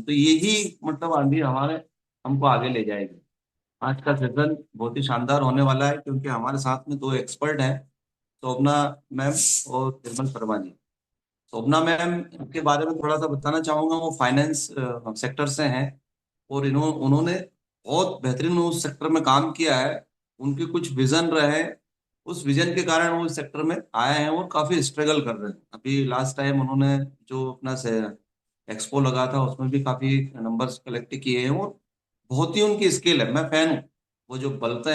तो यही मतलब आंधी हमारे हमको आगे ले जाएगी। आज का सेशन बहुत ही शानदार होने वाला है, क्योंकि हमारे साथ में दो एक्सपर्ट हैं, शोभना मैम और निर्मल शर्मा जी। शोभना मैम के बारे में थोड़ा सा बताना चाहूंगा। वो फाइनेंस सेक्टर से हैं, और उन्होंने बहुत बेहतरीन उस सेक्टर में काम किया है। उनके कुछ विजन रहे, उस विजन के कारण वो इस सेक्टर में आए हैं और काफी स्ट्रगल कर रहे हैं। अभी लास्ट टाइम उन्होंने जो अपना एक्सपो लगा था, उसमें भी काफी नंबर्स कलेक्ट किए हैं, और बहुत ही उनकी स्किल है, मैं फैन हूँ। वो जो बोलते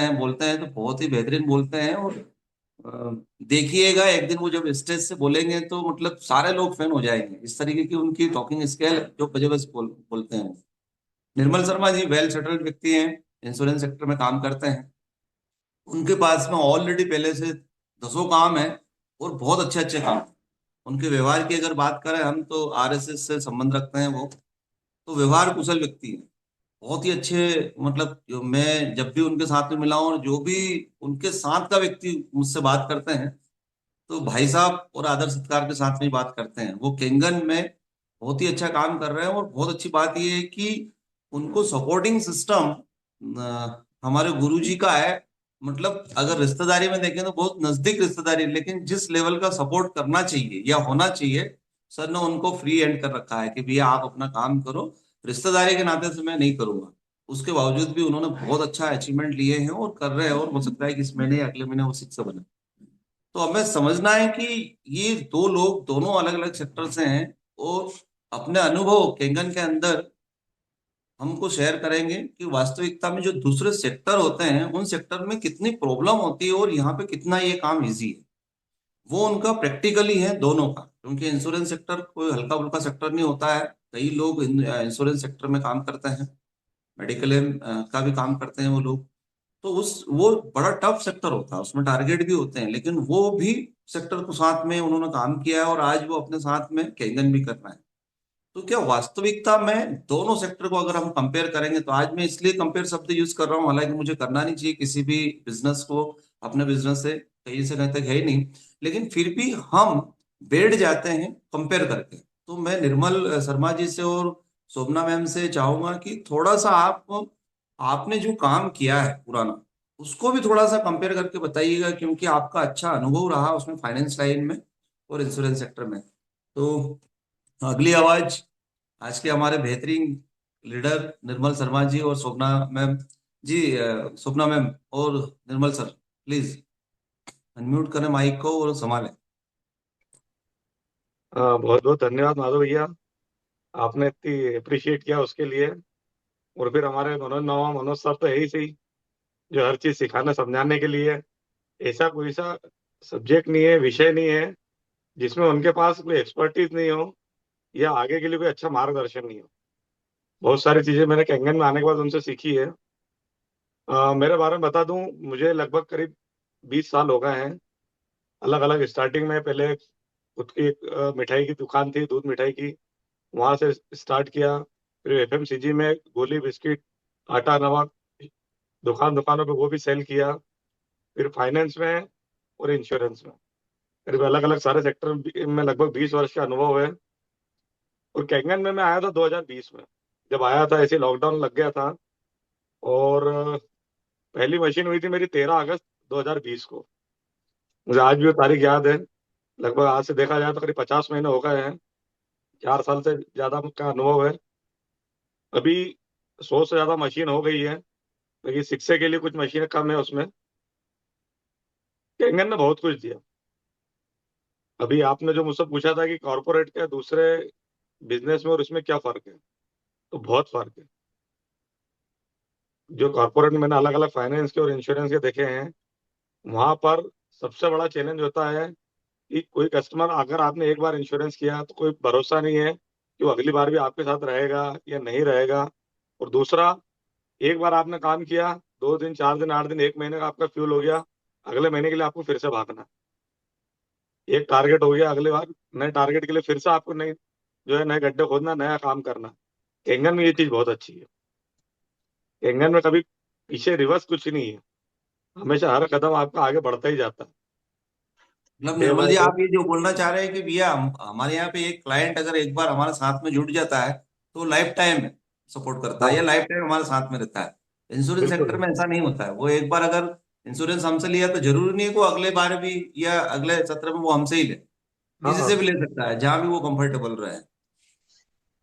हैं तो बहुत ही बेहतरीन बोलते हैं। और देखिएगा एक दिन वो जब स्टेज से बोलेंगे तो मतलब सारे लोग फैन हो जाएंगे, इस तरीके की उनकी टॉकिंग स्किल जो बजबस बोलते हैं। निर्मल शर्मा जी वेल सेटल्ड व्यक्ति हैं, इंश्योरेंस सेक्टर में काम करते हैं। उनके पास में ऑलरेडी पहले से दसों काम है, और बहुत अच्छे अच्छे काम। उनके व्यवहार की अगर बात करें हम, तो आरएसएस से संबंध रखते हैं वो, तो व्यवहार कुशल व्यक्ति है, बहुत ही अच्छे। मतलब मैं जब भी उनके साथ में मिला हूं, और जो भी उनके साथ का व्यक्ति मुझसे बात करते हैं, तो भाई साहब और आदर सत्कार के साथ में ही बात करते हैं। वो केंगन में बहुत ही अच्छा काम कर रहे हैं, और बहुत अच्छी बात ये है कि उनको सपोर्टिंग सिस्टम हमारे गुरुजी का है। मतलब अगर रिश्तेदारी में देखें तो बहुत नजदीक रिश्तेदारी है, लेकिन जिस लेवल का सपोर्ट करना चाहिए या होना चाहिए, सर ने उनको फ्री एंड कर रखा है कि भैया आप अपना काम करो, रिश्तेदारी के नाते से मैं नहीं करूंगा। उसके बावजूद भी उन्होंने बहुत अच्छा अचीवमेंट लिए हैं और कर रहे हैं, और हो सकता है कि इस महीने या अगले महीने वो शिक्षक बने। तो हमें समझना है कि ये दो लोग दोनों अलग अलग सेक्टर से हैं, और अपने अनुभव केंगन के अंदर हमको शेयर करेंगे कि वास्तविकता में जो दूसरे सेक्टर होते हैं उन सेक्टर में कितनी प्रॉब्लम होती है, और यहाँ पे कितना ये काम इजी है। वो उनका प्रैक्टिकली है दोनों का, क्योंकि इंश्योरेंस सेक्टर कोई हल्का फुल्का सेक्टर नहीं होता है। कई लोग इंश्योरेंस सेक्टर में काम करते हैं, मेडिकल का भी काम करते हैं वो लोग। तो उस वो बड़ा टफ सेक्टर होता है, उसमें टारगेट भी होते हैं, लेकिन वो भी सेक्टर को साथ में उन्होंने काम किया है, और आज वो अपने साथ में केंगन भी कर रहे हैं। तो क्या वास्तविकता में दोनों सेक्टर को अगर हम कंपेयर करेंगे, तो आज मैं इसलिए कंपेयर शब्द यूज कर रहा हूं, हालांकि मुझे करना नहीं चाहिए किसी भी बिजनेस को अपने बिजनेस से, कहीं से कहीं तक है ही नहीं, लेकिन फिर भी हम बैठ जाते हैं कंपेयर करके। तो मैं निर्मल शर्मा जी से और शोभना मैम से चाहूंगा कि थोड़ा सा आपने जो काम किया है पुराना, उसको भी थोड़ा सा कंपेयर करके बताइएगा, क्योंकि आपका अच्छा अनुभव रहा उसमें, फाइनेंस लाइन में और इंश्योरेंस सेक्टर में। तो अगली आवाज आज के हमारे बेहतरीन लीडर निर्मल शर्मा जी और शोभना मैम जी। शोभना मैम और निर्मल सर, प्लीज अनम्यूट करें माइक को और संभालें। बहुत बहुत धन्यवाद माधव भैया। आपने इतनी अप्रिशिएट किया उसके लिए। और फिर हमारे मनोज मामा मनोज सर तो है ही सही, जो हर चीज सिखाने समझाने के लिए। ऐसा कोई सा सब्जेक्ट नहीं है, विषय नहीं है जिसमें उनके पास कोई एक्सपर्टीज नहीं हो या आगे के लिए कोई अच्छा मार्गदर्शन नहीं हो। बहुत सारी चीजें मैंने कैंगन में आने के बाद उनसे सीखी है। मेरे बारे में बता दूं, मुझे लगभग करीब 20 साल हो गए हैं। अलग अलग स्टार्टिंग में पहले खुद की एक मिठाई की दुकान थी, दूध मिठाई की, वहां से स्टार्ट किया। फिर एफएमसीजी में गोली बिस्किट, आटा नमक, दुकानों पे वो भी सेल किया। फिर फाइनेंस में और इंश्योरेंस में करीब अलग अलग सारे सेक्टर में लगभग 20 वर्ष का अनुभव है। और कैंगन में मैं आया था 2020 में। जब आया था ऐसे लॉकडाउन लग गया था। और पहली मशीन हुई थी मेरी 13 अगस्त 2020 को। मुझे आज भी वो तारीख याद है। लगभग आज से देखा जाए तो करीब 50 महीने हो गए हैं। 4 साल से ज्यादा का अनुभव है। अभी 100 से ज्यादा मशीन हो गई है, लेकिन शिक्षे के लिए कुछ मशीनें कम है उसमें। कैंगन ने बहुत कुछ दिया। अभी आपने जो मुझसे पूछा था कि कॉर्पोरेट के दूसरे बिजनेस में और इसमें क्या फर्क है, तो बहुत फर्क है। जो कॉर्पोरेट में मैंने अलग अलग फाइनेंस के और इंश्योरेंस के देखे हैं, वहां पर सबसे बड़ा चैलेंज होता है कि कोई कस्टमर, अगर आपने एक बार इंश्योरेंस किया तो कोई भरोसा नहीं है कि वो अगली बार भी आपके साथ रहेगा या नहीं रहेगा। और दूसरा, एक बार आपने काम किया, 2 दिन 4 दिन 8 दिन 1 महीने का आपका फ्यूल हो गया, अगले महीने के लिए आपको फिर से भागना। एक टारगेट हो गया, अगले बार नए टारगेट के लिए फिर से आपको नई जो है नए गड्ढे खोदना, नया काम करना। केंगन में ये चीज बहुत अच्छी है। केंगन में कभी पीछे रिवर्स कुछ नहीं है, हमेशा हर कदम आपका आगे बढ़ता ही जाता है। मतलब डे निर्मल बाय जी, डे। आप ये जो बोलना चाह रहे हैं कि भैया हमारे यहाँ पे एक क्लाइंट अगर एक बार हमारे साथ में जुड़ जाता है, तो लाइफ टाइम सपोर्ट करता है, हाँ या लाइफ टाइम हमारे साथ में रहता है। इंश्योरेंस सेक्टर बिल्कुल। में ऐसा नहीं होता है। वो एक बार अगर इंश्योरेंस हमसे लिया तो जरूरी नहीं है कि वो अगले बार भी या अगले सत्र में वो हमसे ही ले, किसी हाँ से भी ले सकता है जहां भी वो कंफर्टेबल रहे।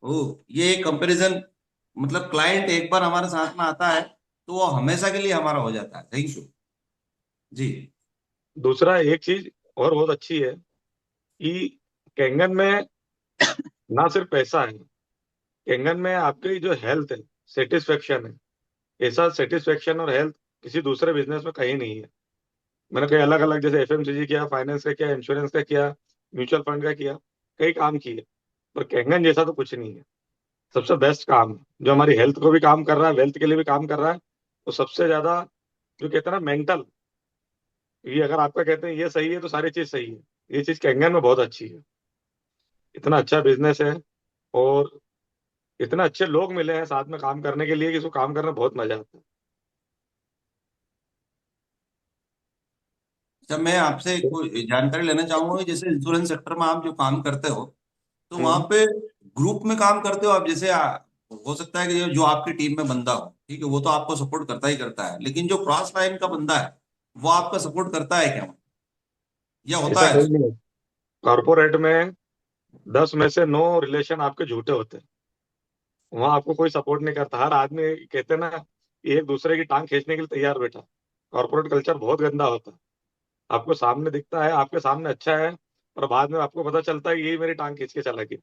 वो ये एक कंपैरिजन, मतलब क्लाइंट एक बार हमारे साथ में आता है तो वो हमेशा के लिए हमारा हो जाता है। थैंक यू जी। दूसरा एक चीज और बहुत अच्छी है कि कैंगन में ना सिर्फ पैसा है, कैंगन में आपकी जो हेल्थ है, सेटिस्फेक्शन है, ऐसा सेटिस्फेक्शन और हेल्थ किसी दूसरे बिजनेस में कहीं नहीं है। मैंने कई अलग अलग जैसे एफएमसीजी किया, फाइनेंस का किया, इंश्योरेंस का किया, म्यूचुअल फंड का किया, कई काम किए, पर कैंगन जैसा तो कुछ नहीं है। सबसे बेस्ट काम है, जो हमारी हेल्थ को भी काम कर रहा है, वेल्थ के लिए भी काम कर रहा है। तो सबसे ज्यादा जो कहते हैं ना मेंटल, ये अगर आपका कहते हैं ये सही है तो सारी चीज सही है। ये चीज कैंगन में बहुत अच्छी है। इतना अच्छा बिजनेस है, और इतने अच्छे लोग मिले हैं साथ में काम करने के लिए कि इसको काम करने में बहुत मजा आता है। जब मैं आपसे कोई जानकारी लेना चाहूंगा कि जैसे इंश्योरेंस सेक्टर में आप जो काम करते हो, तो वहां हम्म। पे ग्रुप में काम करते हो आप? जैसे हो सकता है कि जो आपकी टीम में बंदा हो, ठीक है, वो तो आपको सपोर्ट करता ही करता है, लेकिन जो क्रॉस लाइन का बंदा है वो आपका सपोर्ट करता है क्या, या होता ऐसा है? कहीं नहीं है। कॉर्पोरेट में 10 में से 9 रिलेशन आपके झूठे होते हैं। वहां आपको कोई सपोर्ट नहीं करता, हर आदमी कहते हैं ना कि एक दूसरे की टांग खींचने के लिए तैयार बैठा। कॉर्पोरेट कल्चर बहुत गंदा होता है। आपको सामने दिखता है, आपके सामने अच्छा है, पर बाद में आपको पता चलता है कि यही मेरी टांग खींच के चला गया।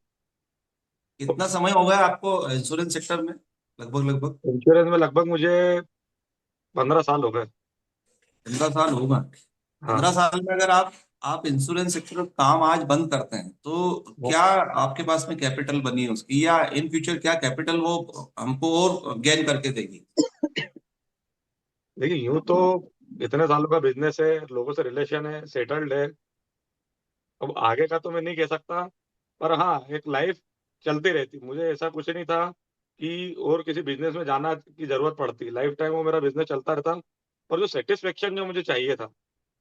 कितना समय हो गया आपको इंश्योरेंस सेक्टर में, लगभग लगभग? इंश्योरेंस में लगभग मुझे 15 साल हो गए। 15 साल होगा। हाँ। 15 साल में अगर आप इंश्योरेंस सेक्टर का काम आज बंद करते हैं तो क्या आपके पास में कैपिटल बनी है उसकी, या इन फ्यूचर क्या कैपिटल वो हमको और गेन करके देगी? देखिए यूं तो इतने सालों का बिजनेस है, लोगों से रिलेशन है, सेटल्ड है। अब आगे का तो मैं नहीं कह सकता, पर हाँ एक लाइफ चलती रहती। मुझे ऐसा कुछ नहीं था कि और किसी बिजनेस में जाना की जरूरत पड़ती, लाइफ टाइम वो मेरा बिजनेस चलता रहता। पर जो सेटिस्फेक्शन जो मुझे चाहिए था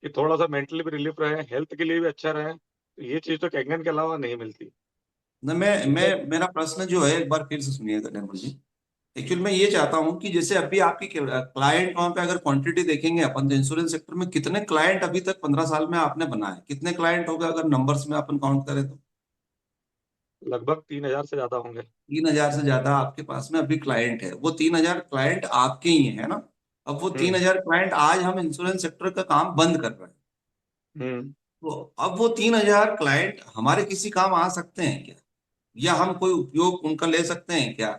कि थोड़ा सा मेंटली भी रिलीफ रहे, हेल्थ के लिए भी अच्छा रहे, तो ये चीज तो कैंगन के अलावा नहीं मिलती। न मैं मेरा प्रश्न जो है एक बार फिर से सुनिएगा निर्मल जी। एक्चुअली मैं ये चाहता हूँ कि जैसे अभी आपकी क्लाइंट वहां पे अगर क्वांटिटी देखेंगे अपन, तो इंश्योरेंस सेक्टर में कितने क्लाइंट अभी तक 15 साल में आपने बनाए, कितने क्लाइंट हो गए अगर नंबर्स में अपन काउंट करें तो? लगभग 3,000 से ज्यादा होंगे। 3,000 से ज्यादा आपके पास में अभी क्लाइंट है। वो 3,000 क्लाइंट आपके ही है ना? अब वो तीन हम्म। हजार क्लाइंट आज हम इंश्योरेंस सेक्टर का काम बंद कर रहे हैं, हम्म। तो अब वो 3,000 क्लाइंट हमारे किसी काम आ सकते हैं क्या, या हम कोई उपयोग उनका ले सकते हैं क्या,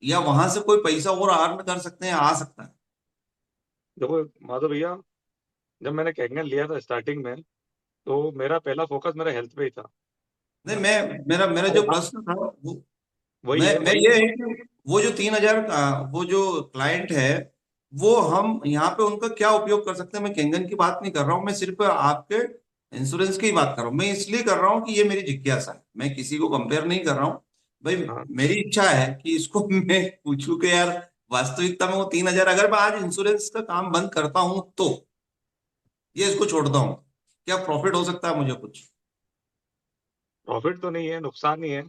या वहां से कोई पैसा और अर्न कर सकते हैं, आ सकता है? देखो माधव भैया, जब मैंने कैंगन लिया था स्टार्टिंग में, तो मेरा पहला फोकस मेरा हेल्थ पे ही था। नहीं, मैं मेरा मेरा जो और प्रश्न था वो, वही है मैं वही ये है कि वो जो 3,000 वो जो क्लाइंट है, वो हम यहाँ पे उनका क्या उपयोग कर सकते हैं? मैं केंगन की बात नहीं कर रहा हूँ, मैं सिर्फ आपके इंश्योरेंस की ही बात कर रहा हूँ। मैं इसलिए कर रहा हूँ कि ये मेरी जिज्ञासा है, मैं किसी को कंपेयर नहीं कर रहा हूँ भाई। हाँ। मेरी इच्छा है कि इसको मैं पूछूं कि यार वास्तविकता में वो 3,000 अगर मैं आज इंश्योरेंस का काम बंद करता हूं तो, ये इसको छोड़ता हूँ, क्या प्रॉफिट हो सकता है मुझे कुछ? प्रॉफिट तो नहीं है, नुकसान ही है,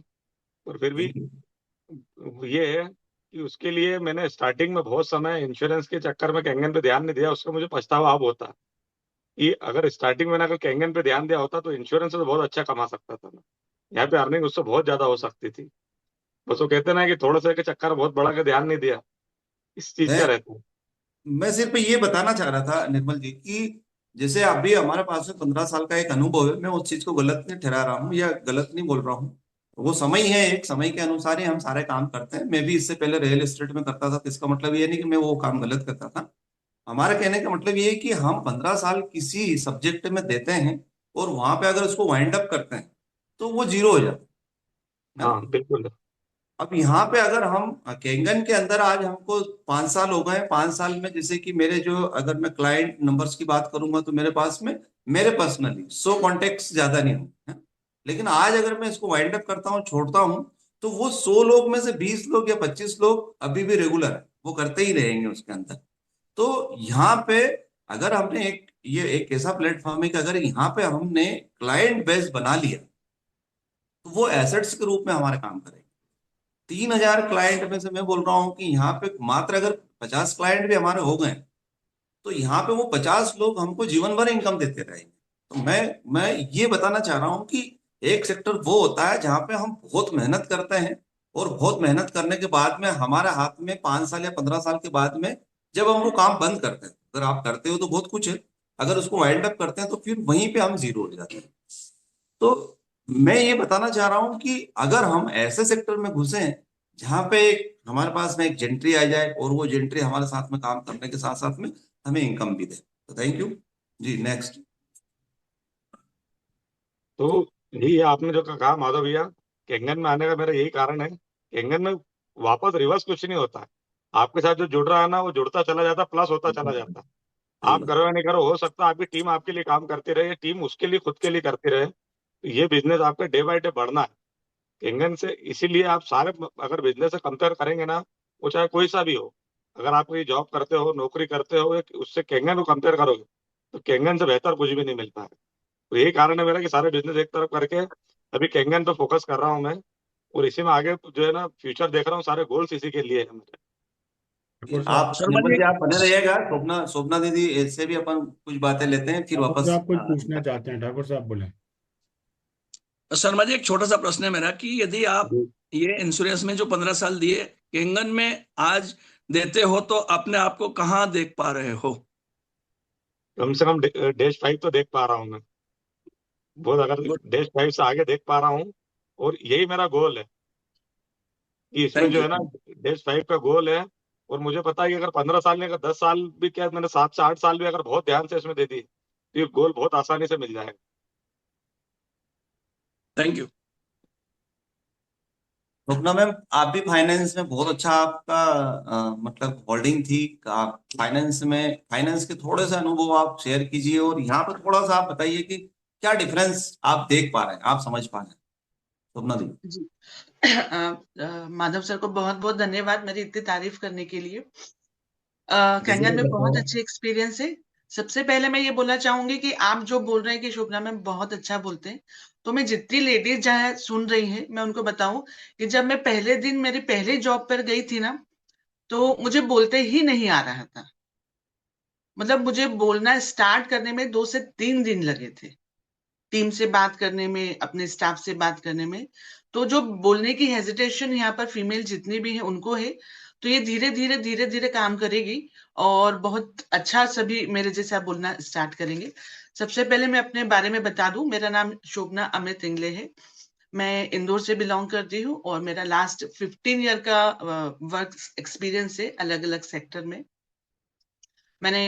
पर फिर भी थैंक यू। ये है कि उसके लिए मैंने स्टार्टिंग में बहुत समय इंश्योरेंस के चक्कर में कैंगन पे ध्यान नहीं दिया। उसका मुझे पछतावा अब होता है कि अगर स्टार्टिंग में मैंने अगर कैंगन पे ध्यान दिया होता तो इंश्योरेंस से तो बहुत अच्छा कमा सकता था मैं। यहाँ पे अर्निंग उससे बहुत ज्यादा हो सकती थी। बस वो कहते हैं ना कि थोड़ा सा के चक्कर में बहुत बड़ा का ध्यान नहीं दिया, इस चीज का मैं रहता है। मैं सिर्फ ये बताना चाह रहा था निर्मल जी कि जैसे अभी हमारे पास में 15 साल का एक अनुभव है, मैं उस चीज को गलत नहीं ठहरा रहा हूँ या गलत नहीं बोल रहा हूँ। वो समय है, एक समय के अनुसार ही हम सारे काम करते हैं। मैं भी इससे पहले रियल एस्टेट में करता था, तो इसका मतलब ये नहीं कि मैं वो काम गलत करता था। हमारा कहने का मतलब ये है कि हम 15 साल किसी सब्जेक्ट में देते हैं और वहां पे अगर उसको वाइंड अप करते हैं तो वो जीरो हो जाता है हाँ ना? बिल्कुल। अब यहाँ पे अगर हम केंगन के अंदर आज हमको 5 साल हो गए, 5 साल में जैसे कि मेरे जो, अगर मैं क्लाइंट नंबर्स की बात करूंगा तो मेरे पास में, मेरे पर्सनली 100 कॉन्टेक्ट ज्यादा नहीं होंगे, लेकिन आज अगर मैं इसको वाइंड अप करता हूँ, छोड़ता हूँ, तो वो 100 लोग में से 20 लोग या 25 लोग अभी भी रेगुलर है, वो करते ही रहेंगे उसके अंदर। तो यहाँ पे अगर हमने एक, ये एक ऐसा प्लेटफॉर्म है कि अगर यहाँ पे हमने क्लाइंट बेस बना लिया तो वो एसेट्स के रूप में हमारे काम करेंगे। 3,000 क्लाइंट में से मैं बोल रहा हूँ कि यहाँ पे मात्र अगर 50 क्लाइंट भी हमारे हो गए, तो यहाँ पे वो 50 लोग हमको जीवन भर इनकम देते रहेंगे। तो मैं ये बताना चाह रहा हूँ कि एक सेक्टर वो होता है जहाँ पे हम बहुत मेहनत करते हैं, और बहुत मेहनत करने के बाद में हमारे हाथ में 5 साल या 15 साल के बाद में जब हम वो काम बंद करते हैं, अगर आप करते हो तो बहुत कुछ है, अगर उसको वाइंड अप करते हैं तो फिर वहीं पे हम जीरो हो जाते हैं। तो मैं ये बताना चाह रहा हूं कि अगर हम ऐसे सेक्टर में घुसे जहां पे हमारे पास में एक जेंट्री आ जाए, और वो जेंट्री हमारे साथ में काम करने के साथ साथ में हमें इनकम भी दे, तो थैंक यू। Ji next. तो यही आपने जो कहा माधव भैया, केंगन में आने का मेरा यही कारण है। केंगन में वापस रिवर्स कुछ नहीं होता है। आपके साथ जो जुड़ रहा है ना, वो जुड़ता चला जाता, प्लस होता चला जाता। सही आप बात। करो या नहीं करो, हो सकता है आपकी टीम आपके लिए काम करती रहे, टीम उसके लिए खुद के लिए करती रहे, तो ये बिजनेस आपका डे बाय डे बढ़ना है। केंगन से इसीलिए आप सारे अगर बिजनेस से कंपेयर करेंगे ना, वो चाहे कोई सा भी हो, अगर आप कोई जॉब करते हो, नौकरी करते हो, उससे केंगन को कंपेयर करोगे तो केंगन से बेहतर कुछ भी नहीं मिलता है। तो यही कारण है मेरा कि सारे बिजनेस एक तरफ करके अभी केंगन पे फोकस कर रहा हूँ मैं, और इसी में आगे जो है ना फ्यूचर देख रहा हूँ, सारे गोल्स इसी के लिए है मेरे। जी, ठाकुर साहब, आप शर्मा निर्मल जी, जी आप बने रहिएगा, स्वप्ना स्वप्ना दीदी ऐसे भी अपन कुछ बातें लेते हैं फिर ठाकुर वापस साहब कुछ पूछना चाहते हैं, ठाकुर साहब बोले। शर्मा जी एक छोटा सा प्रश्न है मेरा कि यदि आप जी। ये इंश्योरेंस में जो 15 साल दिए केंगन में आज देते हो, तो अपने आप को कहाँ देख पा रहे हो? कम से कम डेज 5 तो देख पा रहा हूँ मैं, बहुत, अगर गुड, डेज 5 से आगे देख पा रहा हूँ। और यही मेरा गोल है कि इसमें थैंक जो यू। है ना डेज 5 का गोल है। और मुझे पता है कि अगर 15 साल नहीं, अगर 10 साल भी, क्या मैंने 7 से 8 साल भी अगर बहुत ध्यान से इसमें दे दी, तो ये गोल बहुत आसानी से मिल जाएगा। Thank you. स्वप्ना मैम, आप भी फाइनेंस में बहुत अच्छा आपका मतलब होल्डिंग थी। आप फाइनेंस के थोड़े से अनुभव आप शेयर कीजिए, और यहाँ पे थोड़ा सा आप बताइए कि क्या डिफरेंस आप देख पा रहे हैं, आप समझ पा रहे हैं, स्वप्ना दी। जी। माधव सर को बहुत बहुत धन्यवाद मेरी इतनी तारीफ करने के लिए। कैंगन बिल्कुल में करता बहुत हूँ। अच्छे एक्सपीरियंस है। सबसे पहले मैं ये बोलना चाहूंगी कि आप जो बोल रहे हैं कि शोभना मैम बहुत अच्छा बोलते हैं, तो मैं जितनी लेडीज जहाँ सुन रही हैं मैं उनको बताऊं कि जब मैं पहले दिन मेरी पहले जॉब पर गई थी ना, तो मुझे बोलते ही नहीं आ रहा था। मतलब मुझे बोलना स्टार्ट करने में 2 से 3 दिन लगे थे, टीम से बात करने में, अपने स्टाफ से बात करने में। तो जो बोलने की हेजिटेशन यहाँ पर फीमेल जितनी भी है उनको है, तो ये धीरे धीरे काम करेगी और बहुत अच्छा सभी मेरे जैसा बोलना स्टार्ट करेंगे। सबसे पहले मैं अपने बारे में बता दूं, मेरा नाम शोभना अमित इंगले है। मैं इंदौर से बिलोंग करती हूँ और मेरा लास्ट 15 ईयर का वर्क एक्सपीरियंस है अलग अलग सेक्टर में। मैंने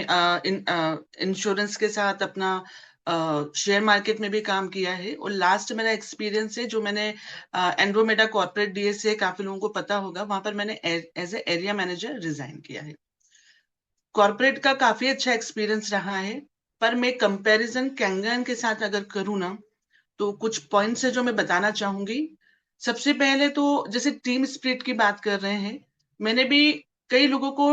इंश्योरेंस के साथ अपना शेयर मार्केट में भी काम किया है, और लास्ट मेरा एक्सपीरियंस है जो मैंने एंड्रोमेडा कॉर्पोरेट डीएस से, काफी लोगों को पता होगा, वहां पर मैंने as a area manager resign किया है। कॉर्पोरेट का काफी अच्छा एक्सपीरियंस रहा है। पर मैं कंपैरिजन कैंगन के साथ अगर करूँ ना, तो कुछ पॉइंट्स है जो मैं बताना चाहूंगी। सबसे पहले तो जैसे टीम स्पिरिट की बात कर रहे हैं, मैंने भी कई लोगों को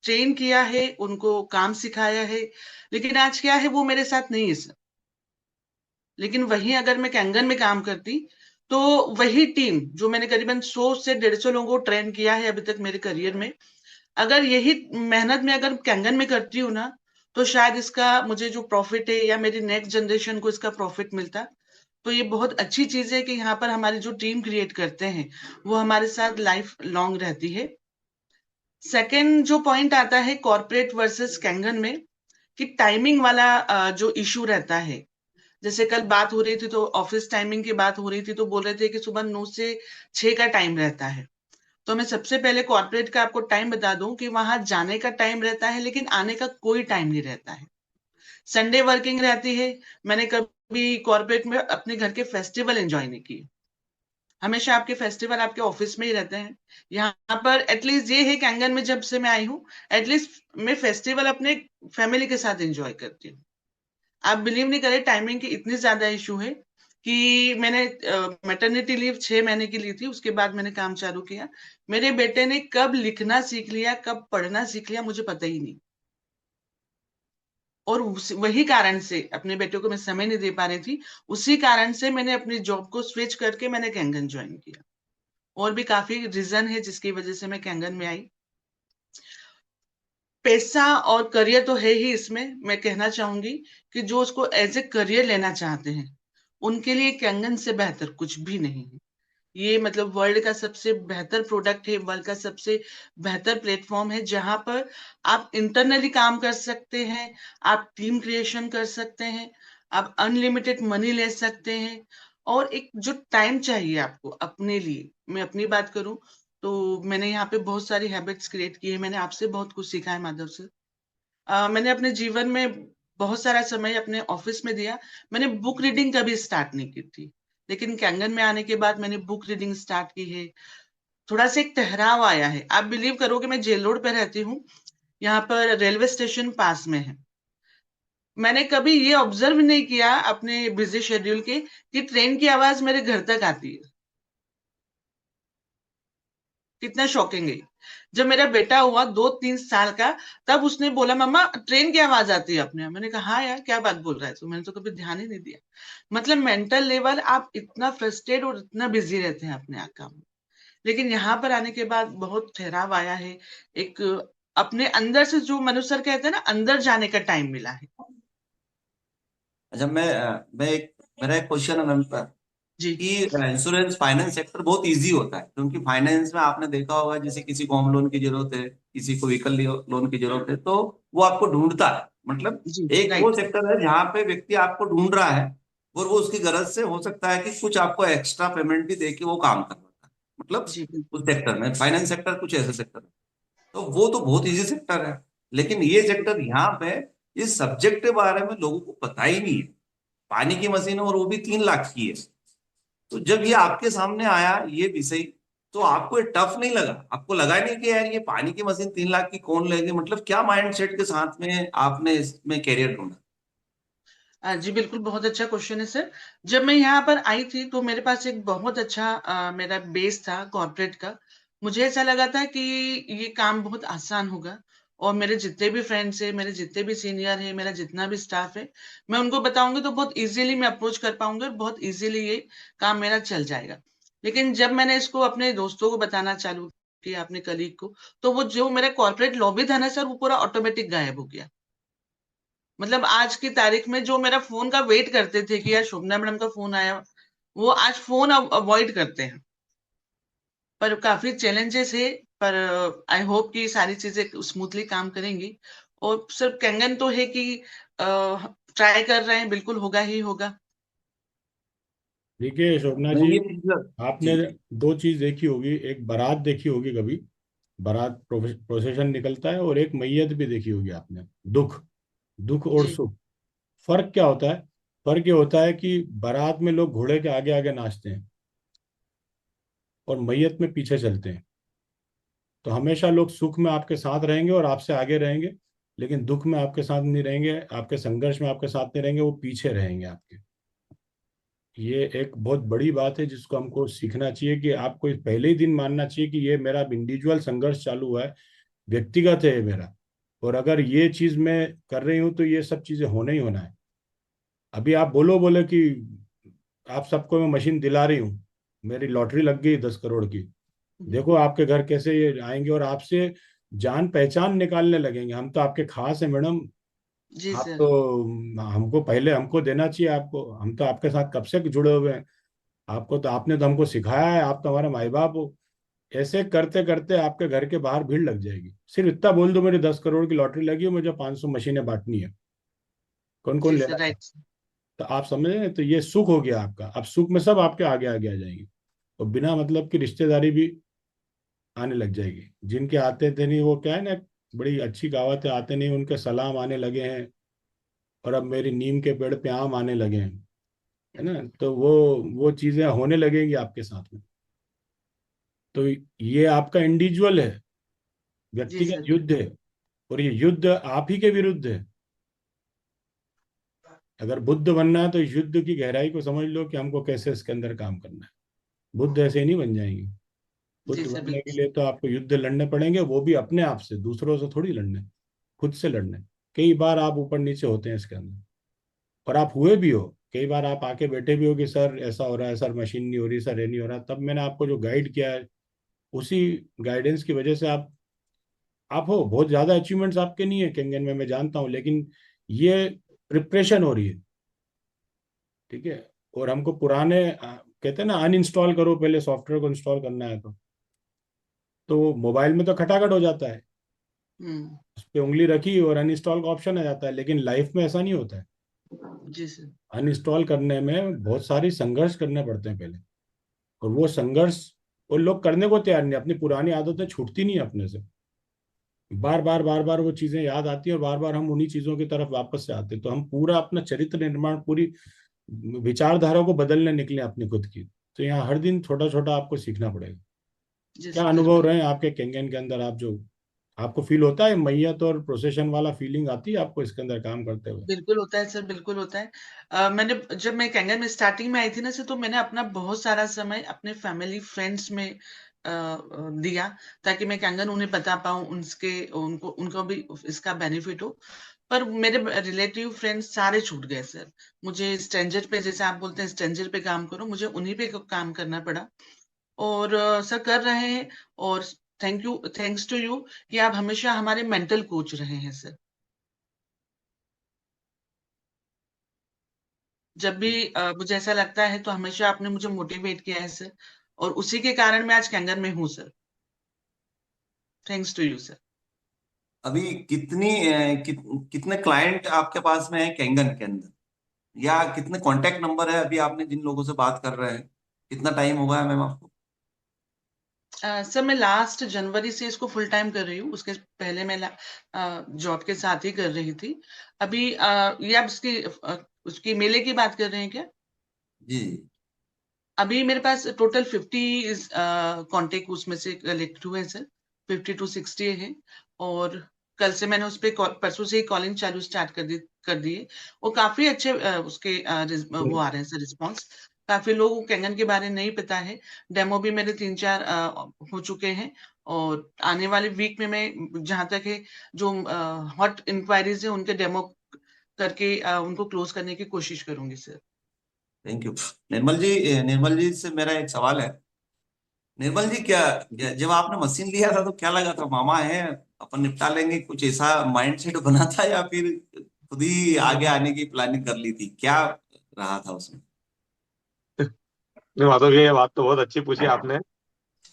ट्रेन किया है, उनको काम सिखाया है, लेकिन आज क्या है वो मेरे साथ नहीं है सर। लेकिन वहीं अगर मैं कैंगन में काम करती, तो वही टीम जो मैंने करीबन 100 से 150 लोगों को ट्रेन किया है अभी तक मेरे करियर में, अगर यही मेहनत में अगर कैंगन में करती हूँ ना, तो शायद इसका मुझे जो प्रॉफिट है या मेरी नेक्स्ट जनरेशन को इसका प्रॉफिट मिलता। तो ये बहुत अच्छी चीज है कि यहाँ पर हमारी जो टीम क्रिएट करते हैं वो हमारे साथ लाइफ लॉन्ग रहती है। सेकंड जो पॉइंट आता है कॉर्पोरेट वर्सेस कैंगन में, कि टाइमिंग वाला जो इशू रहता है। जैसे कल बात हो रही थी तो ऑफिस टाइमिंग की बात हो रही थी, तो बोल रहे थे कि सुबह 9 से 6 का टाइम रहता है। तो मैं सबसे पहले कॉर्पोरेट का आपको टाइम बता दूं कि वहां जाने का टाइम रहता है लेकिन आने का कोई टाइम नहीं रहता है। संडे वर्किंग रहती है। मैंने कभी कॉर्पोरेट में अपने घर के फेस्टिवल एंजॉय नहीं किए। हमेशा आपके फेस्टिवल आपके ऑफिस में ही रहते हैं। यहाँ पर एटलीस्ट ये है, कैंगन में जब से मैं आई हूँ, एटलीस्ट मैं फेस्टिवल अपने फैमिली के साथ एंजॉय करती हूँ। आप बिलीव नहीं करें, टाइमिंग की इतनी ज्यादा इशू है कि मैंने मैटरनिटी लीव 6 महीने की ली थी, उसके बाद मैंने काम चालू किया। मेरे बेटे ने कब लिखना सीख लिया, कब पढ़ना सीख लिया, मुझे पता ही नहीं। और वही कारण से अपने बेटे को मैं समय नहीं दे पा रही थी। उसी कारण से मैंने अपनी जॉब को स्विच करके मैंने कैंगन ज्वाइन किया। और भी काफी रीजन है जिसकी वजह से मैं कैंगन में आई। पैसा और करियर तो है ही इसमें। मैं कहना चाहूंगी कि जो उसको एज ए करियर लेना चाहते हैं उनके लिए कैंगन से बेहतर कुछ भी नहीं है। ये मतलब वर्ल्ड का सबसे बेहतर प्रोडक्ट है, वर्ल्ड का सबसे बेहतर प्लेटफॉर्म है जहां पर आप इंटरनली काम कर सकते हैं, आप टीम क्रिएशन कर सकते हैं, आप अनलिमिटेड मनी ले सकते हैं। और एक जो टाइम चाहिए आपको अपने लिए, मैं अपनी बात करूं तो मैंने यहाँ पे बहुत सारी हैबिट्स क्रिएट की है। मैंने आपसे बहुत कुछ सीखा है माधव सर। मैंने अपने जीवन में बहुत सारा समय अपने ऑफिस में दिया। मैंने बुक रीडिंग कभी स्टार्ट नहीं की थी, लेकिन कैंगन में आने के बाद मैंने बुक रीडिंग स्टार्ट की है। थोड़ा सा एक ठहराव आया है। आप बिलीव करोगे मैं जेल रोड पे रहती हूँ, यहाँ पर रेलवे स्टेशन पास में है। मैंने कभी ये ऑब्जर्व नहीं किया अपने बिजी शेड्यूल के कि ट्रेन की आवाज मेरे घर तक आती है। कितना शॉकिंग है। जब मेरा बेटा हुआ 2-3 साल का, तब उसने बोला मम्मा ट्रेन की आवाज आती है अपने यहाँ। मैंने कहा हाँ यार क्या बात बोल रहा है तो मैंने तो कभी ध्यान ही नहीं दिया। मतलब मेंटल लेवल आप इतना फ्रस्ट्रेट और इतना बिजी रहते हैं अपने आप काम में। लेकिन यहाँ पर आने के बाद बहुत ठहराव आया है। एक अपने अंदर से जो मनुष्य सर कहते हैं ना, अंदर जाने का टाइम मिला है। अच्छा, मैं एक मेरा एक क्वेश्चन है मैम पर जी कि इंश्योरेंस फाइनेंस सेक्टर बहुत इजी होता है, क्योंकि फाइनेंस में आपने देखा होगा जैसे किसी को होम लोन की जरूरत है, किसी को व्हीकल लोन की जरूरत है, तो वो आपको ढूंढता है। मतलब जी एक वो राइट। सेक्टर है जहाँ पे व्यक्ति आपको ढूंढ रहा है, और वो उसकी गरज से हो सकता है कि कुछ आपको एक्स्ट्रा पेमेंट भी दे के वो काम करवाता है। मतलब जी उस बिल्कुल। सेक्टर में फाइनेंस सेक्टर कुछ ऐसे सेक्टर है, तो वो तो बहुत इजी सेक्टर है। लेकिन ये सेक्टर यहाँ पे इस सब्जेक्ट के बारे में लोगों को पता ही नहीं है। पानी की मशीन और वो भी 3 लाख की है। तो जब ये आपके सामने आया ये विषय, तो आपको ये टफ नहीं लगा? आपको लगा नहीं कि यार ये पानी की मशीन 3 लाख की कौन लेगी? मतलब क्या माइंडसेट के साथ में आपने इसमें कैरियर ढूंढा? जी बिल्कुल, बहुत अच्छा क्वेश्चन है सर। जब मैं यहाँ पर आई थी तो मेरे पास एक बहुत अच्छा मेरा बेस था कॉर्पोरेट का। मुझे ऐसा लगा था कि ये काम बहुत आसान होगा, और मेरे जितने भी फ्रेंड्स हैं, मेरे जितने भी सीनियर हैं, मेरा जितना भी स्टाफ है, मैं उनको बताऊंगी तो बहुत इजीली मैं अप्रोच कर पाऊंगी और बहुत इजीली ये काम मेरा चल जाएगा। लेकिन जब मैंने इसको अपने दोस्तों को बताना चालू किया, अपने कलीग को, तो वो जो मेरा कॉर्पोरेट लॉबी था ना सर, वो पूरा ऑटोमेटिक गायब हो गया। मतलब आज की तारीख में जो मेरा फोन का वेट करते थे कि यार शोभना मैडम का फोन आया, वो आज फोन अवॉइड करते हैं। पर काफी चैलेंजेस है, पर आई होप कि सारी चीजें स्मूथली काम करेंगी। और सिर्फ कैंगन तो है कि ट्राई कर रहे हैं, बिल्कुल होगा ही होगा। देखिए शोभना नहीं, जी, ये चीज- आपने जी। दो चीज देखी होगी, एक बारात देखी होगी कभी, बारात प्रोसेशन निकलता है, और एक मैयत भी देखी होगी आपने। दुख, दुख और जी सुख। फर्क क्या होता है? फर्क ये होता है कि बारात में लोग घोड़े के आगे आगे नाचते हैं और मैयत में पीछे चलते हैं। तो हमेशा लोग सुख में आपके साथ रहेंगे और आपसे आगे रहेंगे, लेकिन दुख में आपके साथ नहीं रहेंगे, आपके संघर्ष में आपके साथ नहीं रहेंगे, वो पीछे रहेंगे आपके। ये एक बहुत बड़ी बात है जिसको हमको सीखना चाहिए, कि आपको इस पहले ही दिन मानना चाहिए कि ये मेरा इंडिविजुअल संघर्ष चालू हुआ है, व्यक्तिगत है ये मेरा, और अगर ये चीज मैं कर रही हूँ तो ये सब चीजें होना ही होना है। अभी आप बोले कि आप सबको मैं मशीन दिला रही हूँ, मेरी लॉटरी लग गई 10 करोड़ की, देखो आपके घर कैसे ये आएंगे और आपसे जान पहचान निकालने लगेंगे। हम तो आपके खास है मैडम, जी आप सर। तो हमको पहले हमको देना चाहिए आपको, हम तो आपके साथ कब से जुड़े हुए हैं, आपको तो आपने तो हमको सिखाया है, आप तो हमारे माई बाप हो। ऐसे करते करते आपके घर के बाहर भीड़ लग जाएगी। सिर्फ इतना बोल दो मेरी 10 करोड़ की लॉटरी लगी है, मुझे 500 मशीनें बांटनी है, कौन कौन जी सर लेना चाहता? राइट। तो आप समझ रहे हैं? तो ये सुख हो गया आपका। अब सुख में सब आपके आगे आगे आ जाएंगे, और बिना मतलब की रिश्तेदारी भी आने लग जाएगी। जिनके आते थे नहीं, वो क्या है ना, बड़ी अच्छी कहावत है, आते नहीं उनके सलाम आने लगे हैं, और अब मेरी नीम के पेड़ पे आम आने लगे हैं, है ना? तो वो चीजें होने लगेंगी आपके साथ में। तो ये आपका इंडिविजुअल है, जी व्यक्तिगत सर। युद्ध है, और ये युद्ध आप ही के विरुद्ध है। अगर बुद्ध बनना है तो इस युद्ध की गहराई को समझ लो कि हमको कैसे इसके अंदर काम करना है। बुद्ध ऐसे ही नहीं बन जाएंगे। जी बुद्ध सर बनने के बिल्कुल। लिए तो आपको युद्ध लड़ने पड़ेंगे, वो भी अपने आप से, दूसरों से थोड़ी लड़ने, खुद से लड़ने। कई बार आप ऊपर नीचे होते हैं इसके अंदर, और आप हुए भी हो। कई बार आप आके बैठे भी हो कि सर ऐसा हो रहा है, सर मशीन नहीं हो रही, सर ये नहीं हो रहा, तब मैंने आपको जो गाइड किया है, उसी गाइडेंस की वजह से आप हो। बहुत ज्यादा अचीवमेंट्स आपके नहीं है केंगन में, मैं जानता हूँ, लेकिन ये प्रिपरेशन हो रही है, ठीक है। और हमको पुराने कहते हैं ना, अनइंस्टॉल करो पहले सॉफ्टवेयर को, इंस्टॉल करना है तो मोबाइल में तो खटाखट हो जाता है, हम्म। उस पर उंगली रखी और अनइंस्टॉल का ऑप्शन आ जाता है, लेकिन लाइफ में ऐसा नहीं होता है। जी सर। अनइंस्टॉल करने में बहुत सारी संघर्ष करने पड़ते हैं पहले, और वो संघर्ष वो लोग करने को तैयार नहीं, अपनी पुरानी आदतें छूटती नहीं है अपने से, बार बार वो चीजें याद आती हैं और बार बार हम उन्हीं चीजों की तरफ वापस से आते हैं। तो हम पूरा अपना चरित्र निर्माण, पूरी विचारधारा को बदलने निकले अपनी खुद की। तो यहाँ हर दिन छोटा छोटा आपको सीखना पड़ेगा। जी क्या सर अनुभव बिल्कुल। रहे हैं आपके केंगन के अंदर, आप जो आपको फील होता है मैयत और प्रोसेशन वाला फीलिंग आती है आपको इसके अंदर काम करते हुए? बिल्कुल होता है सर, बिल्कुल होता है। मैंने जब मैं कैंगन में स्टार्टिंग में आई थी ना सर, तो मैंने अपना बहुत सारा समय अपने फैमिली फ्रेंड्स में दिया, ताकि मैं कैंगन उन्हें बता पाऊँ, उनको उनको भी इसका बेनिफिट हो। पर मेरे रिलेटिव फ्रेंड्स सारे छूट गए सर। मुझे स्ट्रेंजर पे, जैसे आप बोलते हैं स्ट्रेंजर पे काम करो, मुझे उन्हीं पे काम करना पड़ा। और सर कर रहे हैं। और थैंक्स टू यू कि आप हमेशा हमारे मेंटल कोच रहे हैं सर। जब भी मुझे ऐसा लगता है तो हमेशा आपने मुझे मोटिवेट किया है सर, और उसी के कारण मैं आज कैंगन में हूँ sir. Thanks to you sir. अभी कितने क्लाइंट आपके पास में है कैंगन के अंदर, या कितने कांटेक्ट नंबर है अभी आपने जिन लोगों से बात कर रहे हैं? कितना टाइम हो गया मैम आपको? सर मैं लास्ट जनवरी से इसको फुल टाइम कर रही हूँ। उसके पहले मैं जॉब के साथ ही कर रही थी। अभी ये आप उसकी मेले की बात कर रहे हैं क्या? जी। अभी मेरे पास टोटल 50 कॉन्टेक्ट उसमें से कलेक्ट हुए हैं सर। 50 to 60 है। और कल से मैंने उस पर परसों से ही कॉलिंग चालू स्टार्ट कर दिए। वो काफी अच्छे उसके वो आ रहे हैं सर रिस्पॉन्स। काफी लोगों को कैंगन के बारे में नहीं पता है। डेमो भी मेरे 3-4 हो चुके हैं। और आने वाले वीक में मैं, जहां तक है, जो हॉट इंक्वायरीज है उनके डेमो करके उनको क्लोज करने की कोशिश करूंगी sir. Thank you. Nirmal ji से मेरा एक सवाल है। निर्मल जी, क्या जब आपने मशीन लिया था तो क्या लगा था, मामा है अपन निपटा लेंगे, कुछ ऐसा माइंड सेट बना था, या फिर खुद ही आगे आने की प्लानिंग कर ली थी, क्या रहा था उसमें? नहीं माधव जी, ये बात तो बहुत अच्छी पूछी आपने।